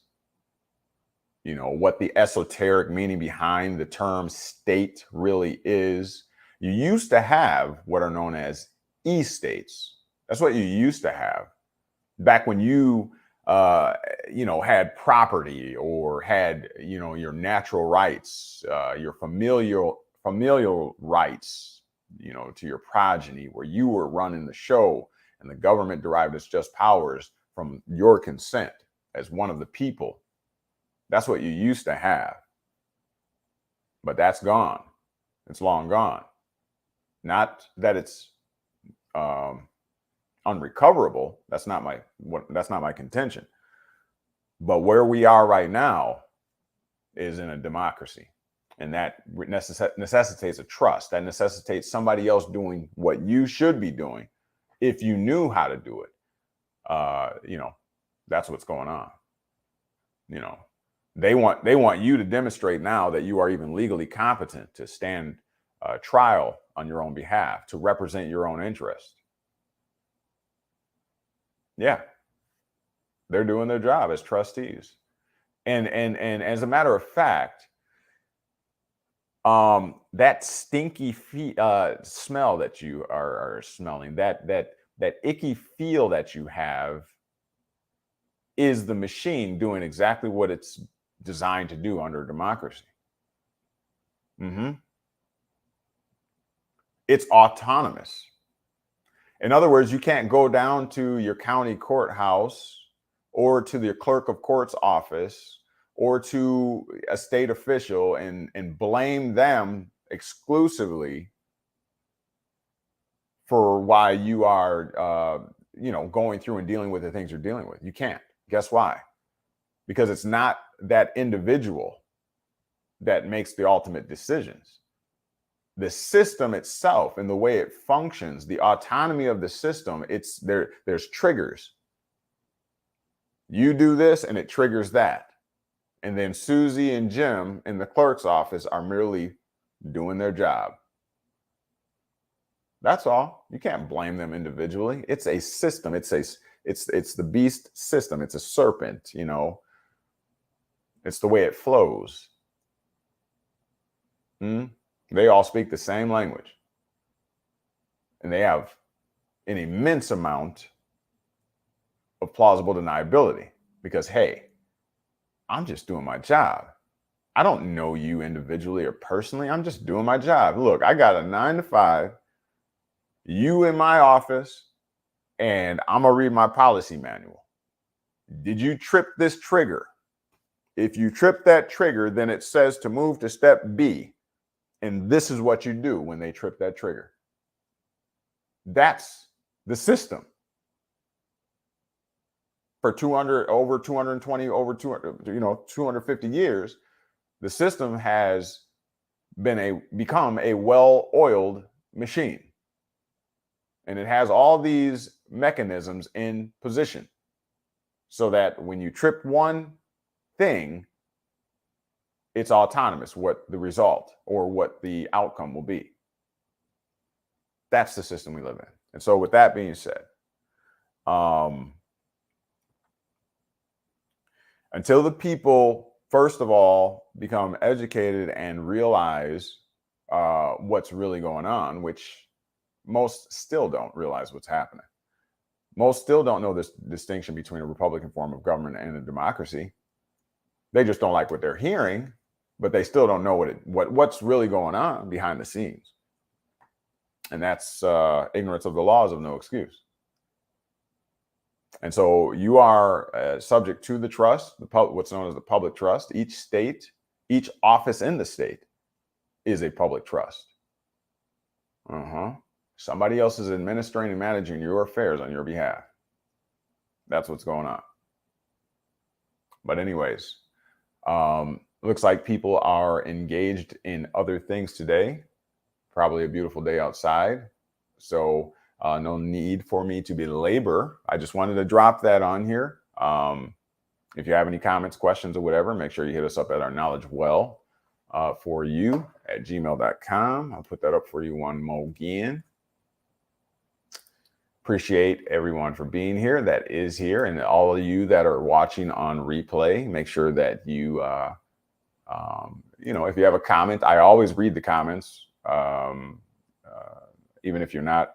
what the esoteric meaning behind the term state really is, you used to have what are known as e-states. That's what you used to have back when you had property or had, your natural rights, your familial rights, to your progeny, where you were running the show and the government derived its just powers from your consent as one of the people. That's what you used to have. But that's gone. It's long gone. Not that it's unrecoverable. That's not my contention. But where we are right now is in a democracy, and that necessitates a trust. That necessitates somebody else doing what you should be doing if you knew how to do it. That's what's going on. They want you to demonstrate now that you are even legally competent to stand trial on your own behalf, to represent your own interest. Yeah, they're doing their job as trustees, and as a matter of fact, that stinky smell that you are smelling, that icky feel that you have, is the machine doing exactly what it's designed to do under democracy. It's autonomous. In other words, you can't go down to your county courthouse or to the clerk of court's office or to a state official and blame them exclusively for why you are, going through and dealing with the things you're dealing with. You can't. Guess why? Because it's not that individual that makes the ultimate decisions. The system itself and the way it functions, the autonomy of the system, there's triggers. You do this and it triggers that. And then Susie and Jim in the clerk's office are merely doing their job. That's all. You can't blame them individually. It's a system. It's the beast system. It's a serpent, It's the way it flows. They all speak the same language. And they have an immense amount of plausible deniability because, hey, I'm just doing my job. I don't know you individually or personally. I'm just doing my job. Look, I got a 9 to 5, you in my office, and I'm going to read my policy manual. Did you trip this trigger? If you trip that trigger, then it says to move to step B. And this is what you do when they trip that trigger. That's the system. For 250 years, the system has become a well-oiled machine. And it has all these mechanisms in position so that when you trip one thing, it's autonomous what the result or what the outcome will be. That's the system we live in. And so with that being said, until the people, first of all, become educated and realize what's really going on, which most still don't realize what's happening. Most still don't know this distinction between a Republican form of government and a democracy. They just don't like what they're hearing, but they still don't know what's really going on behind the scenes. And that's ignorance of the law is of no excuse. And so you are subject to the trust, what's known as the public trust. Each state, each office in the state is a public trust. Somebody else is administering and managing your affairs on your behalf. That's what's going on. But anyways, looks like people are engaged in other things today. Probably a beautiful day outside. So no need for me to belabor. I just wanted to drop that on here. If you have any comments, questions, or whatever, make sure you hit us up at our KnowledgeWell for you at gmail.com. I'll put that up for you one more again. Appreciate everyone for being here that is here, and all of you that are watching on replay. Make sure that you, if you have a comment, I always read the comments, even if you're not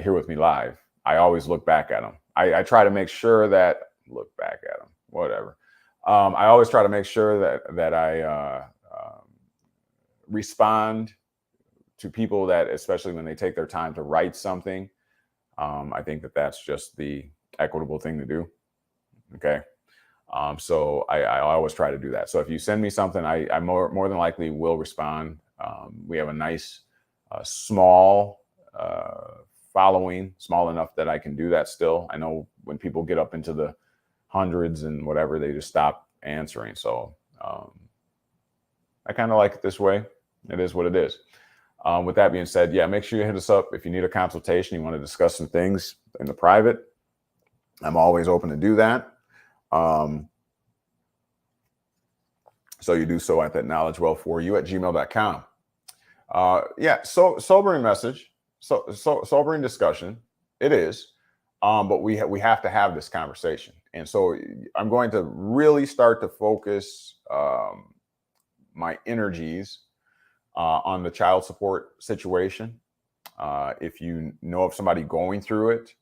here with me live. I always look back at them. I try to make sure that whatever. I always try to make sure that I respond to people that, especially when they take their time to write something. I think that's just the equitable thing to do. Okay. So I always try to do that. So if you send me something, I more than likely will respond. We have a nice a small following, small enough that I can do that still. I know when people get up into the hundreds and whatever, they just stop answering. So I kind of like it this way. It is what it is. With that being said, yeah, make sure you hit us up if you need a consultation, you want to discuss some things in the private. I'm always open to do that. So you do so at that knowledgewell4u@gmail.com. Yeah, so sobering message, sobering discussion. It is, but we have to have this conversation, and so I'm going to really start to focus my energies on the child support situation. If you know of somebody going through it,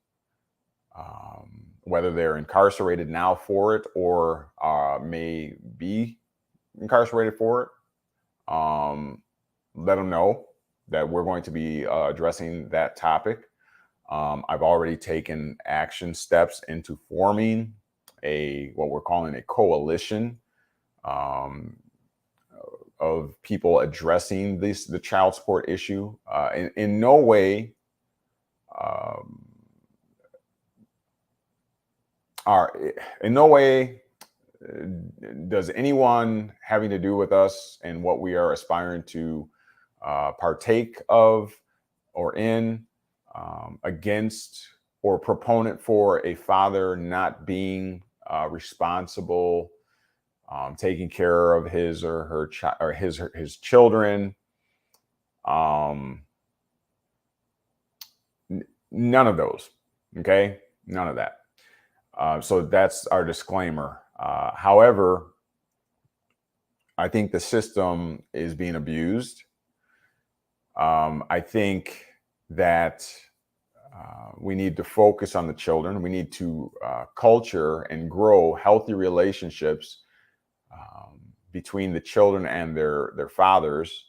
whether they're incarcerated now for it or may be incarcerated for it, let them know that we're going to be addressing that topic. I've already taken action steps into forming what we're calling a coalition of people addressing the child support issue. In no way does anyone having to do with us and what we are aspiring to partake of or in against or proponent for a father not being responsible, taking care of his or her his children. None of those. Okay, none of that. So that's our disclaimer. However, I think the system is being abused. I think that we need to focus on the children. We need to culture and grow healthy relationships between the children and their fathers,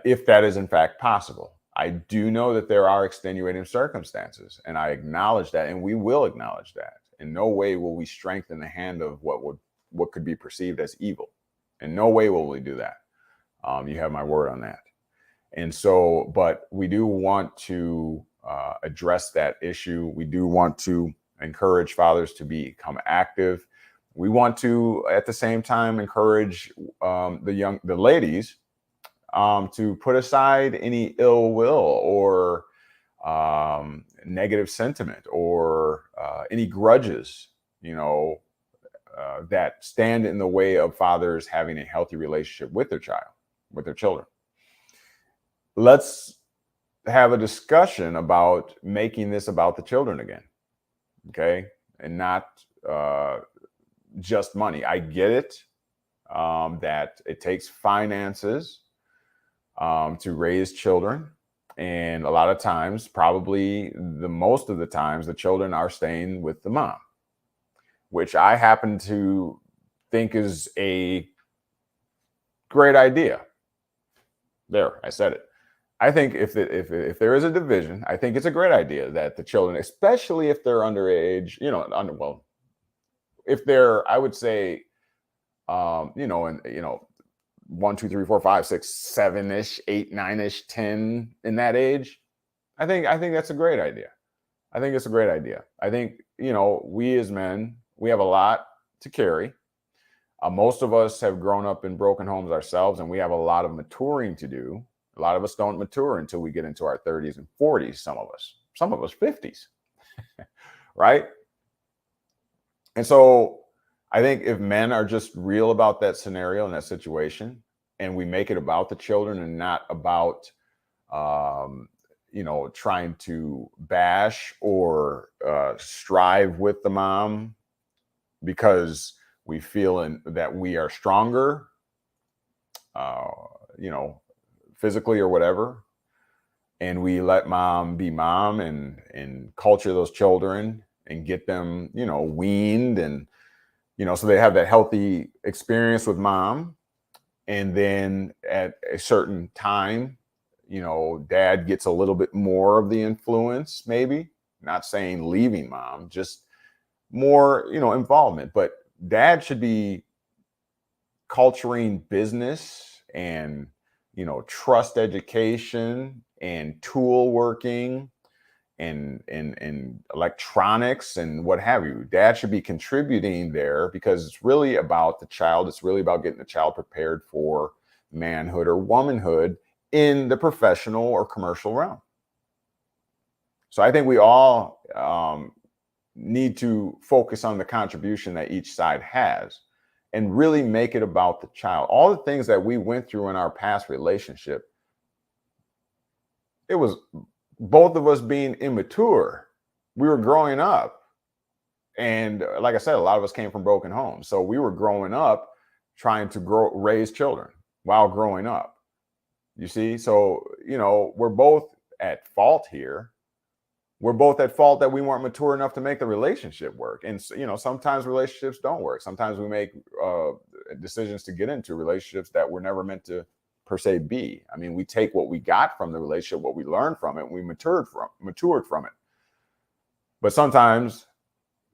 if that is in fact possible. I do know that there are extenuating circumstances, and I acknowledge that, and we will acknowledge that. In no way will we strengthen the hand of what could be perceived as evil. In no way will we do that. You have my word on that. And so, but we do want to address that issue. We do want to encourage fathers to become active. We want to, at the same time, encourage the ladies to put aside any ill will or negative sentiment or any grudges, that stand in the way of fathers having a healthy relationship with their children. Let's have a discussion about making this about the children again, okay? And not just money. I get it, that it takes finances to raise children. And a lot of times, probably most of the times, the children are staying with the mom, which I happen to think is a great idea. There, I said it. I think if there is a division, I think it's a great idea that the children, especially if they're underage, if they're, I would say, 1, 2, 3, 4, 5, 6, 7-ish, 8, 9-ish, 10 in that age, I think that's a great idea. I think it's a great idea. I think, we as men, we have a lot to carry. Most of us have grown up in broken homes ourselves, and we have a lot of maturing to do. A lot of us don't mature until we get into our 30s and 40s, some of us 50s, right? And so I think if men are just real about that scenario and that situation, and we make it about the children and not about, trying to bash or strive with the mom because we feel that we are stronger, physically or whatever, and we let mom be mom and culture those children and get them, weaned and, so they have that healthy experience with mom. And then at a certain time, dad gets a little bit more of the influence, maybe, not saying leaving mom, just more, involvement. But dad should be culturing business and trust education and tool working and electronics and what have you. Dad should be contributing there because it's really about the child. It's really about getting the child prepared for manhood or womanhood in the professional or commercial realm. So I think we all need to focus on the contribution that each side has and really make it about the child. All the things that we went through in our past relationship, it was both of us being immature. We were growing up. And like I said, a lot of us came from broken homes. So we were growing up trying to raise children while growing up. You see? So, we're both at fault here. We're both at fault that we weren't mature enough to make the relationship work. And, sometimes relationships don't work. Sometimes we make decisions to get into relationships that were never meant to per se be. I mean, we take what we got from the relationship, what we learned from it, and we matured from it. But sometimes,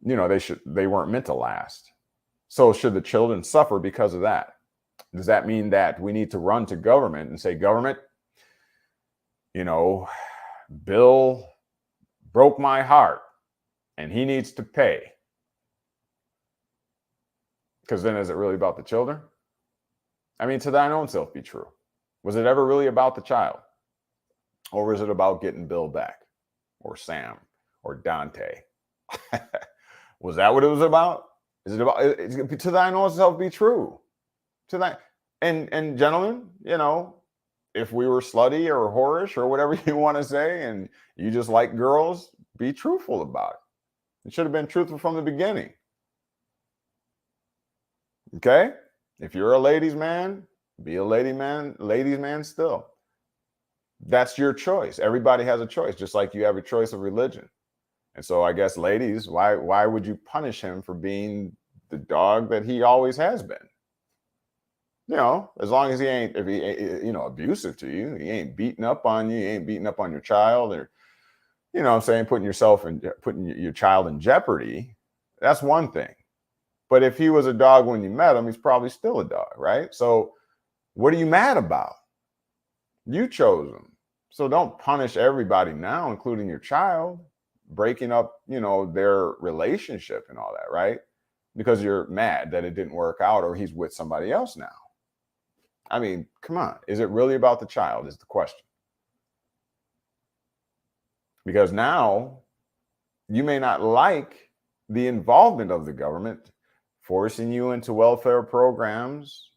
they weren't meant to last. So should the children suffer because of that? Does that mean that we need to run to government and say, government, Bill broke my heart and he needs to pay? Because then is it really about the children? I mean, to thine own self be true. Was it ever really about the child? Or was it about getting Bill back? Or Sam? Or Dante? Was that what it was about? Is it about, to thine own self be true? To that, and gentlemen, if we were slutty or whorish or whatever you want to say, and you just like girls, be truthful about it. It should have been truthful from the beginning. Okay? If you're a ladies' man, be a ladies' man still. That's your choice. Everybody has a choice, just like you have a choice of religion. And so I guess, ladies, why would you punish him for being the dog that he always has been? As long as he ain't abusive to you, he ain't beating up on you, he ain't beating up on your child, or, putting your child in jeopardy. That's one thing. But if he was a dog when you met him, he's probably still a dog, right? So what are you mad about? You chose him. So don't punish everybody now, including your child, breaking up, their relationship and all that, right? Because you're mad that it didn't work out or he's with somebody else now. I mean, come on. Is it really about the child is the question. Because now you may not like the involvement of the government forcing you into welfare programs,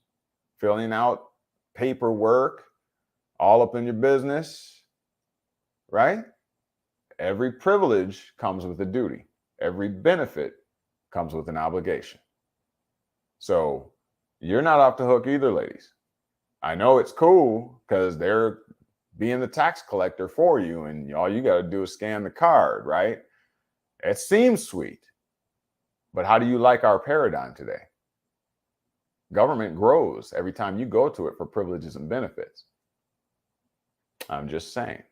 filling out paperwork, all up in your business, right? Every privilege comes with a duty. Every benefit comes with an obligation. So you're not off the hook either, ladies. I know it's cool because they're being the tax collector for you and all you got to do is scan the card, right? It seems sweet. But how do you like our paradigm today? Government grows every time you go to it for privileges and benefits. I'm just saying.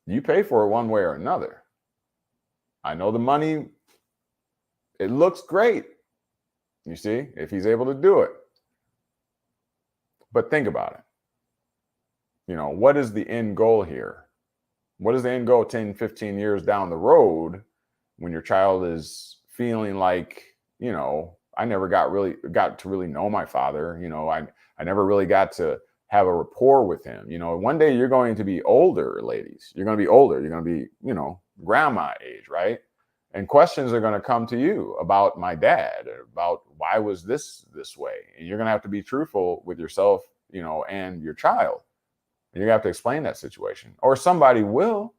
You pay for it one way or another. I know the money, it looks great. You see, if he's able to do it. But think about it. What is the end goal here? What is the end goal 10, 15 years down the road when your child is feeling like, I never got to really know my father. I never really got to have a rapport with him. One day you're going to be older, ladies. You're going to be older. You're going to be, grandma age, right? And questions are going to come to you about my dad, about why was this way? And you're going to have to be truthful with yourself, and your child. And you're going to have to explain that situation, or somebody will.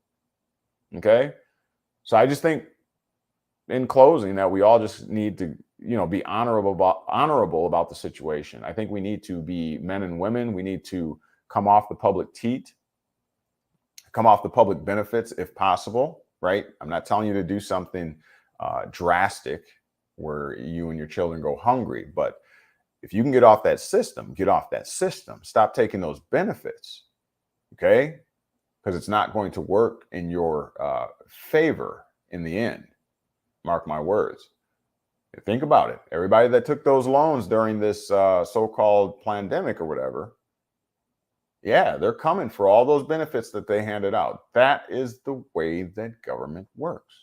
Okay. So I just think in closing that we all just need to, be honorable about the situation. I think we need to be men and women. We need to come off the public teat, come off the public benefits if possible, right? I'm not telling you to do something drastic where you and your children go hungry, but if you can get off that system, get off that system. Stop taking those benefits, okay? Because it's not going to work in your favor in the end. Mark my words. Think about it. Everybody that took those loans during this so-called pandemic or whatever, Yeah, they're coming for all those benefits that they handed out. That is the way that government works.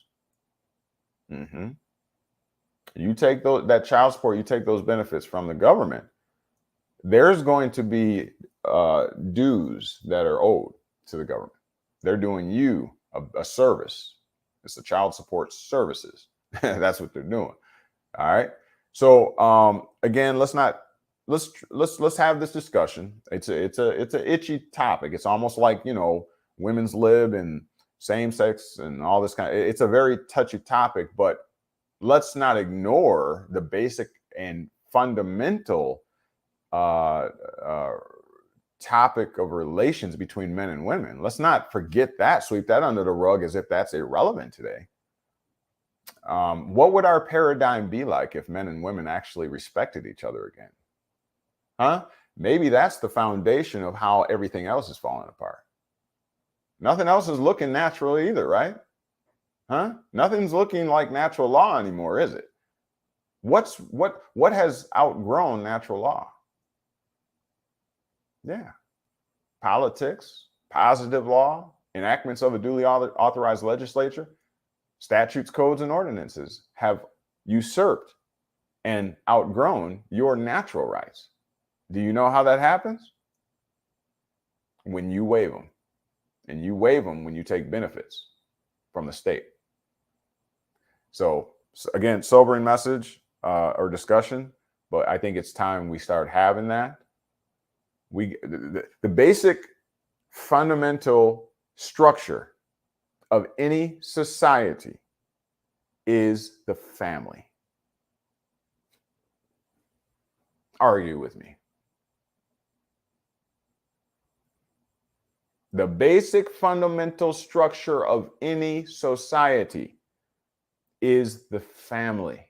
Mm-hmm. You take that child support, you take those benefits from the government, there's going to be dues that are owed to the government. They're doing you a service. It's the child support services. That's what they're doing. All right. So again, let's have this discussion. It's a itchy topic. It's almost like, women's lib and same sex and all this it's a very touchy topic, but let's not ignore the basic and fundamental topic of relations between men and women. Let's not forget that, sweep that under the rug as if that's irrelevant today. What would our paradigm be like if men and women actually respected each other again? Huh? Maybe that's the foundation of how everything else is falling apart. Nothing else is looking natural either, right? Huh? Nothing's looking like natural law anymore, is it? What has outgrown natural law? Yeah. Politics, positive law, enactments of a duly authorized legislature, statutes, codes, and ordinances have usurped and outgrown your natural rights. Do you know how that happens? When you waive them. And you waive them when you take benefits from the state. So again, sobering message or discussion, but I think it's time we start having that. The basic fundamental structure of any society is the family. Argue with me. The basic fundamental structure of any society is the family.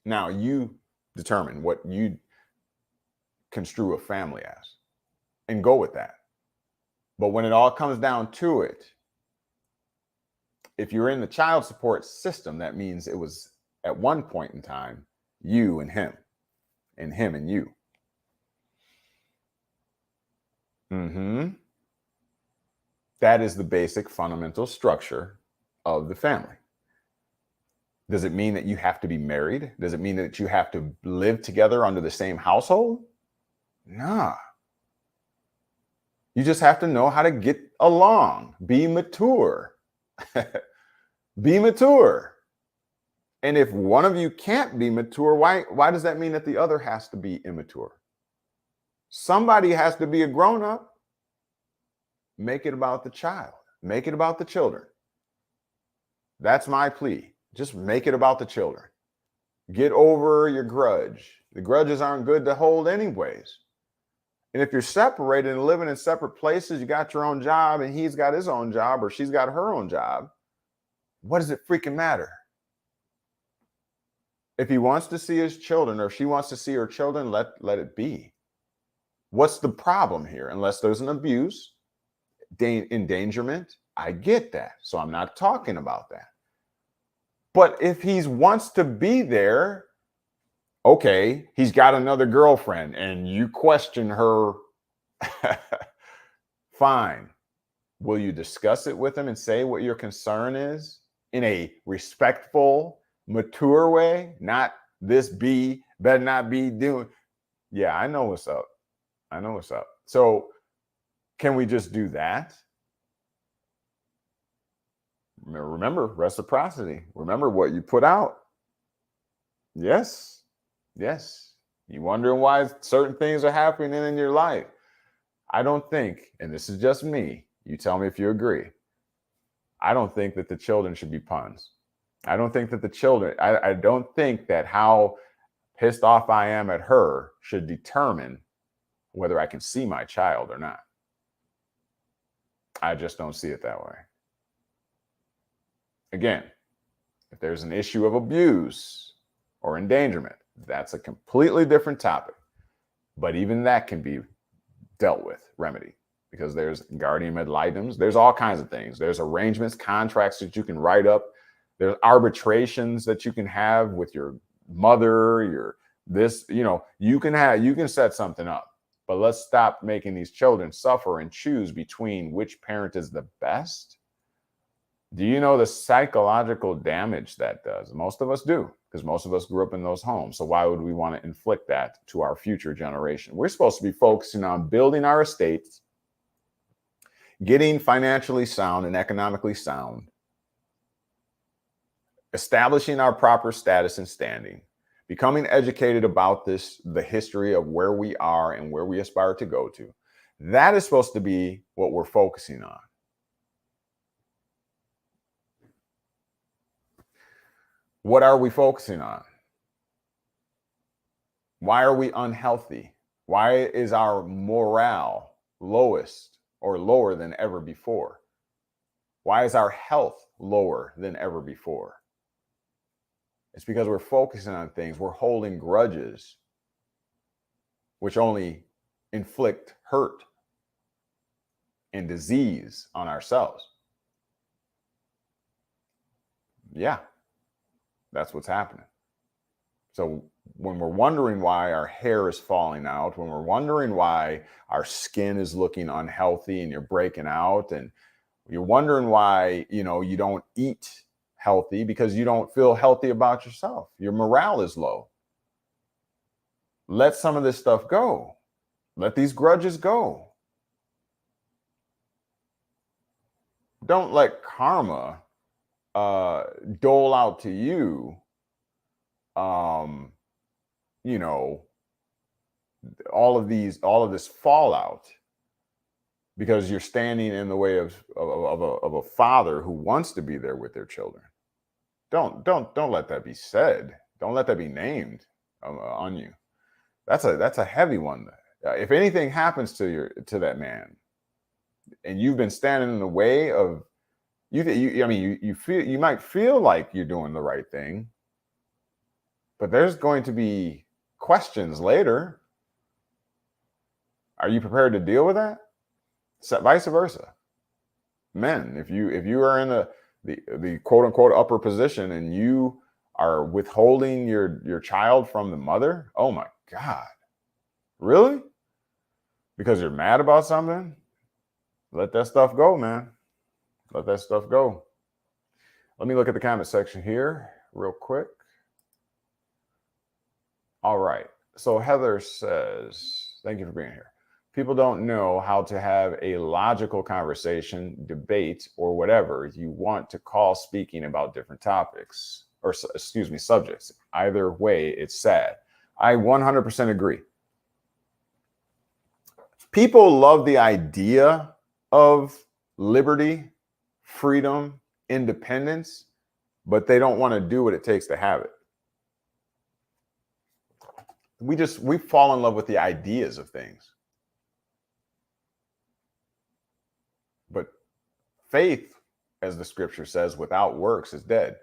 Now, you determine what you construe a family as and go with that. But when it all comes down to it, if you're in the child support system, that means it was at one point in time you and him and you. That is the basic fundamental structure of the family. Does it mean that you have to be married? Does it mean that you have to live together under the same household? Nah. You just have to know how to get along, be mature. Be mature. And if one of you can't be mature, why does that mean that the other has to be immature? Somebody has to be a grown-up. Make it about the child. Make it about the children. That's my plea. Just make it about the children. Get over your grudge. The grudges aren't good to hold anyways. And if you're separated and living in separate places, you got your own job and he's got his own job or she's got her own job, what does it freaking matter? If he wants to see his children or she wants to see her children, let it be. What's the problem here? Unless there's an abuse, endangerment, I get that. So I'm not talking about that. But if he wants to be there, okay, he's got another girlfriend and you question her, fine. Will you discuss it with him and say what your concern is in a respectful, mature way? Not this better not be doing. Yeah, I know what's up. I know what's up. So can we just do that? Remember reciprocity. Remember what you put out. Yes. Yes. You wondering why certain things are happening in your life. I don't think, and this is just me, you tell me if you agree, I don't think that the children should be puns. I don't think that the children, I don't think that how pissed off I am at her should determine whether I can see my child or not. I just don't see it that way. Again, if there's an issue of abuse or endangerment, that's a completely different topic. But even that can be dealt with, remedied, because there's guardian ad litems. There's all kinds of things. There's arrangements, contracts that you can write up. There's arbitrations that you can have with your mother, your This, you can set something up, but let's stop making these children suffer and choose between which parent is the best. Do you know the psychological damage that does? Most of us do, because most of us grew up in those homes. So why would we want to inflict that to our future generation? We're supposed to be focusing on building our estates, getting financially sound and economically sound, establishing our proper status and standing, becoming educated about the history of where we are and where we aspire to go to. That is supposed to be what we're focusing on. What are we focusing on? Why are we unhealthy? Why is our morale lowest or lower than ever before? Why is our health lower than ever before? It's because we're focusing on things, we're holding grudges, which only inflict hurt and disease on ourselves. Yeah, that's what's happening. So when we're wondering why our hair is falling out, when we're wondering why our skin is looking unhealthy and you're breaking out, and you're wondering why, you don't eat healthy because you don't feel healthy about yourself. Your morale is low. Let some of this stuff go. Let these grudges go. Don't let karma dole out to you, all of this fallout because you're standing in the way of a father who wants to be there with their children. Don't let that be said. Don't let that be named on you. That's a heavy one. If anything happens to that man, and you've been standing in the way of you might feel like you're doing the right thing, but there's going to be questions later. Are you prepared to deal with that? Vice versa. Men, if you are in the quote unquote upper position and you are withholding your child from the mother, oh my God, really? Because you're mad about something? Let that stuff go, man. Let that stuff go. Let me look at the comment section here real quick. All right. So Heather says, thank you for being here. People don't know how to have a logical conversation, debate, or whatever you want to call speaking about different topics, or subjects. Either way, it's sad. I 100% agree. People love the idea of liberty, freedom, independence, but they don't want to do what it takes to have it. We fall in love with the ideas of things. But faith, as the scripture says, without works is dead.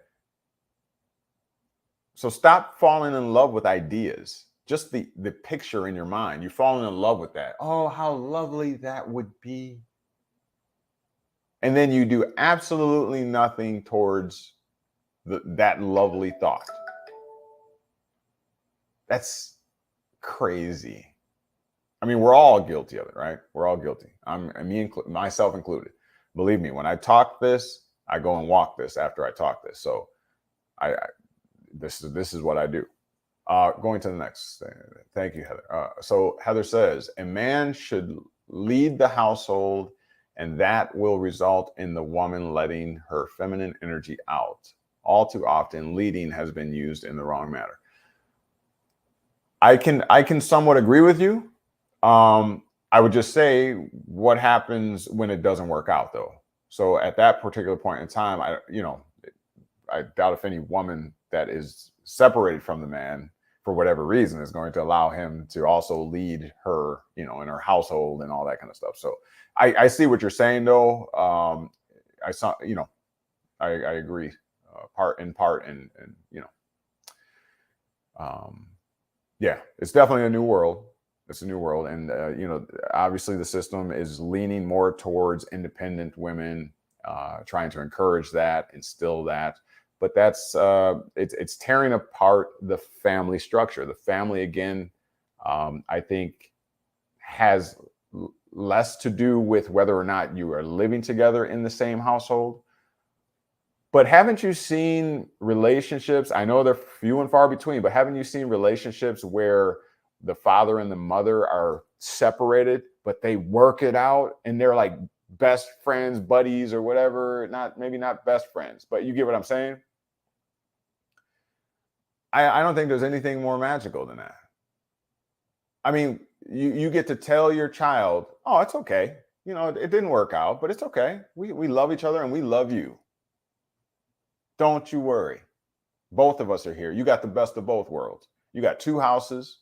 So stop falling in love with ideas. Just the picture in your mind. You're falling in love with that. Oh, how lovely that would be. And then you do absolutely nothing towards that lovely thought. That's crazy. I mean, we're all guilty of it, right? We're all guilty. Myself included. Believe me, when I talk this, I go and walk this after I talk this. So this is what I do. Going to the next thing. Thank you, Heather. So Heather says, a man should lead the household, and that will result in the woman letting her feminine energy out. All too often, leading has been used in the wrong manner. I can somewhat agree with you. I would just say, what happens when it doesn't work out, though? So at that particular point in time, I doubt if any woman that is separated from the man for whatever reason is going to allow him to also lead her, in her household and all that kind of stuff. So I see what you're saying, though. I agree, part, and yeah, it's definitely a new world. It's a new world. And, obviously the system is leaning more towards independent women, trying to encourage that, instill that. but that's it's tearing apart the family structure. The family, again, I think has less to do with whether or not you are living together in the same household. But haven't you seen relationships? I know they're few and far between, but haven't you seen relationships where the father and the mother are separated, but they work it out and they're like best friends, buddies, or whatever? Maybe not best friends, but you get what I'm saying? I don't think there's anything more magical than that. I mean, you get to tell your child, oh, it's okay. You know, it didn't work out, but it's okay. We love each other and we love you. Don't you worry. Both of us are here. You got the best of both worlds. You got 2 houses.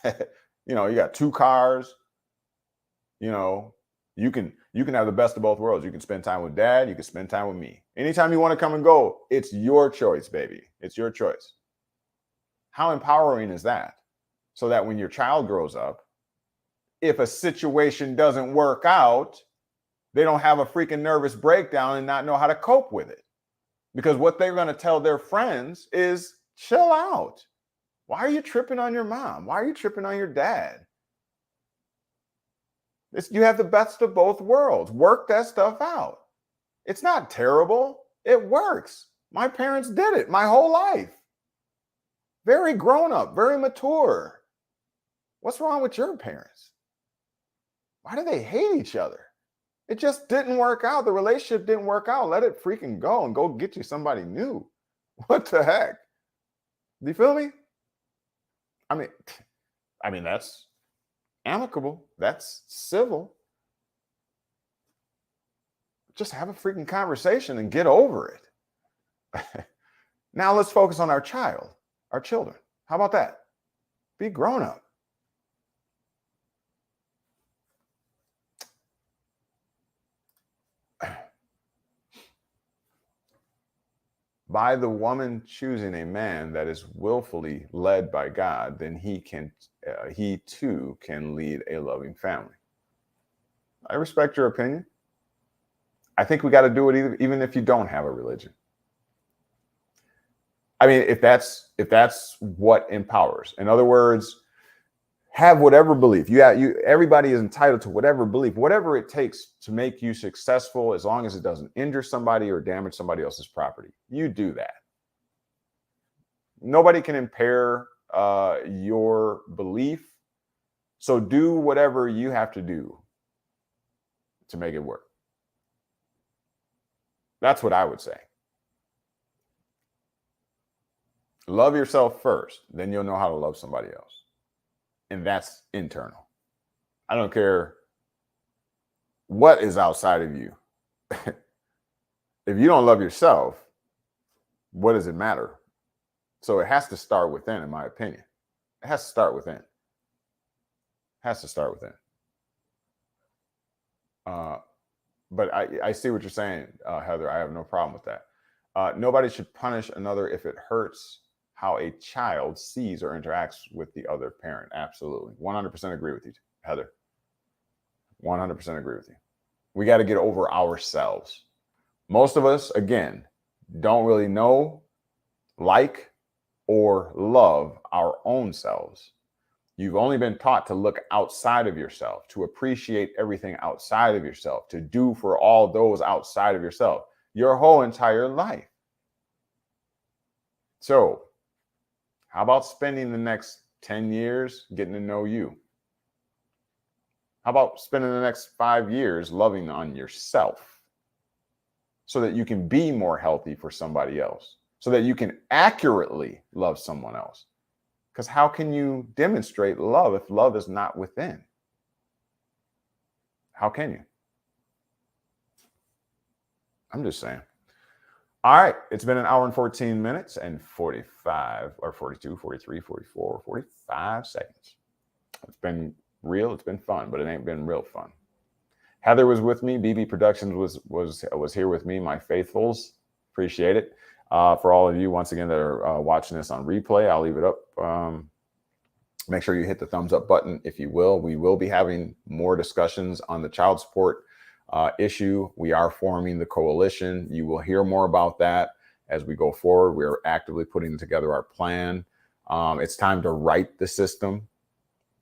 You know, you got 2 cars. You know, you can have the best of both worlds. You can spend time with dad. You can spend time with me. Anytime you want to come and go, it's your choice, baby. It's your choice. How empowering is that? So that when your child grows up, if a situation doesn't work out, they don't have a freaking nervous breakdown and not know how to cope with it. Because what they're going to tell their friends is, chill out. Why are you tripping on your mom? Why are you tripping on your dad? You have the best of both worlds. Work that stuff out. It's not terrible. It works. My parents did it my whole life. Very grown up, very mature. What's wrong with your parents? Why do they hate each other? It just didn't work out. The relationship didn't work out. Let it freaking go and go get you somebody new. What the heck? Do you feel me? I mean, that's amicable. That's civil. Just have a freaking conversation and get over it. Now let's focus on our children. How about that? Be grown up. By the woman choosing a man that is willfully led by God, then he too can lead a loving family. I respect your opinion. I think we got to do it even if you don't have a religion. I mean, if that's what empowers. In other words, have whatever belief. Everybody is entitled to whatever belief, whatever it takes to make you successful, as long as it doesn't injure somebody or damage somebody else's property. You do that. Nobody can impair your belief. So do whatever you have to do to make it work. That's what I would say. Love yourself first, then you'll know how to love somebody else. And that's internal. I don't care what is outside of you. If you don't love yourself, what does it matter? So it has to start within, in my opinion. It has to start within. But I see what you're saying, Heather. I have no problem with that. Nobody should punish another if it hurts how a child sees or interacts with the other parent. Absolutely. 100% agree with you, Heather. 100% agree with you. We got to get over ourselves. Most of us, again, don't really know, like, or love our own selves. You've only been taught to look outside of yourself, to appreciate everything outside of yourself, to do for all those outside of yourself your whole entire life. So, how about spending the next 10 years getting to know you? How about spending the next 5 years loving on yourself so that you can be more healthy for somebody else, so that you can accurately love someone else? Because how can you demonstrate love if love is not within? How can you? I'm just saying. All right, it's been 1 hour and 14 minutes and 45 or 42, 43, 44, 45 seconds. It's been real, it's been fun, but it ain't been real fun. Heather was with me. BB Productions was here with me, my faithfuls. Appreciate it. For all of you, once again, that are watching this on replay, I'll leave it up. Make sure you hit the thumbs up button if you will. We will be having more discussions on the child support issue. We are forming the coalition. You will hear more about that as we go forward. We are actively putting together our plan. It's time to write the system.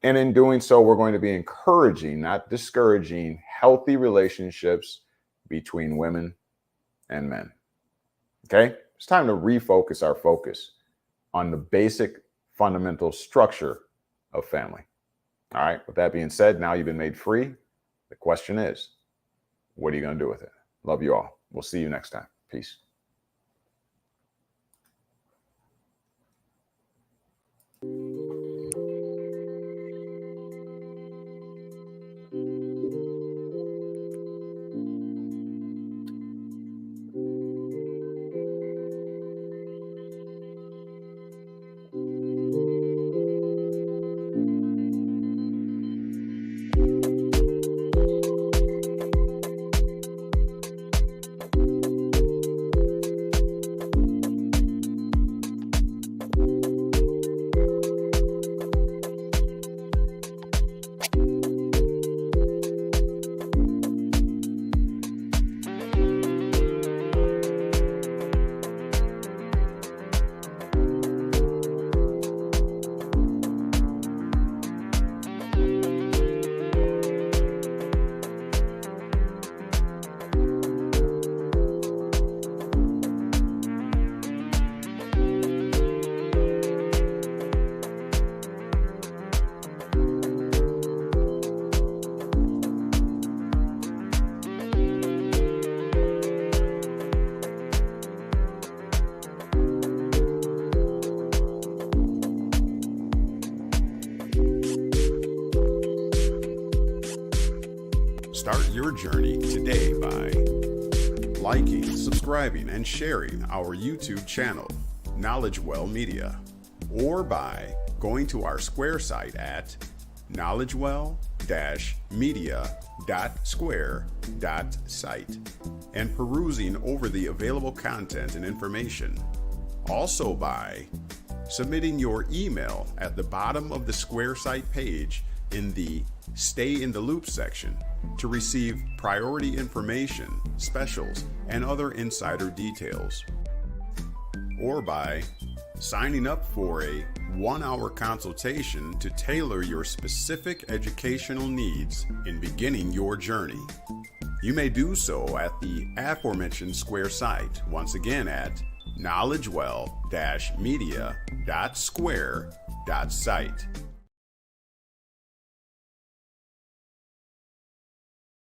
And in doing so, we're going to be encouraging, not discouraging, healthy relationships between women and men. Okay? It's time to refocus our focus on the basic fundamental structure of family. All right. With that being said, now you've been made free. The question is, what are you going to do with it? Love you all. We'll see you next time. Peace. Start your journey today by liking, subscribing, and sharing our YouTube channel, KnowledgeWell Media, or by going to our Square site at knowledgewell-media.square.site and perusing over the available content and information. Also by submitting your email at the bottom of the Square site page in the Stay in the Loop section to receive priority information, specials, and other insider details. Or by signing up for a 1-hour consultation to tailor your specific educational needs in beginning your journey. You may do so at the aforementioned Square site, once again at knowledgewell-media.square.site.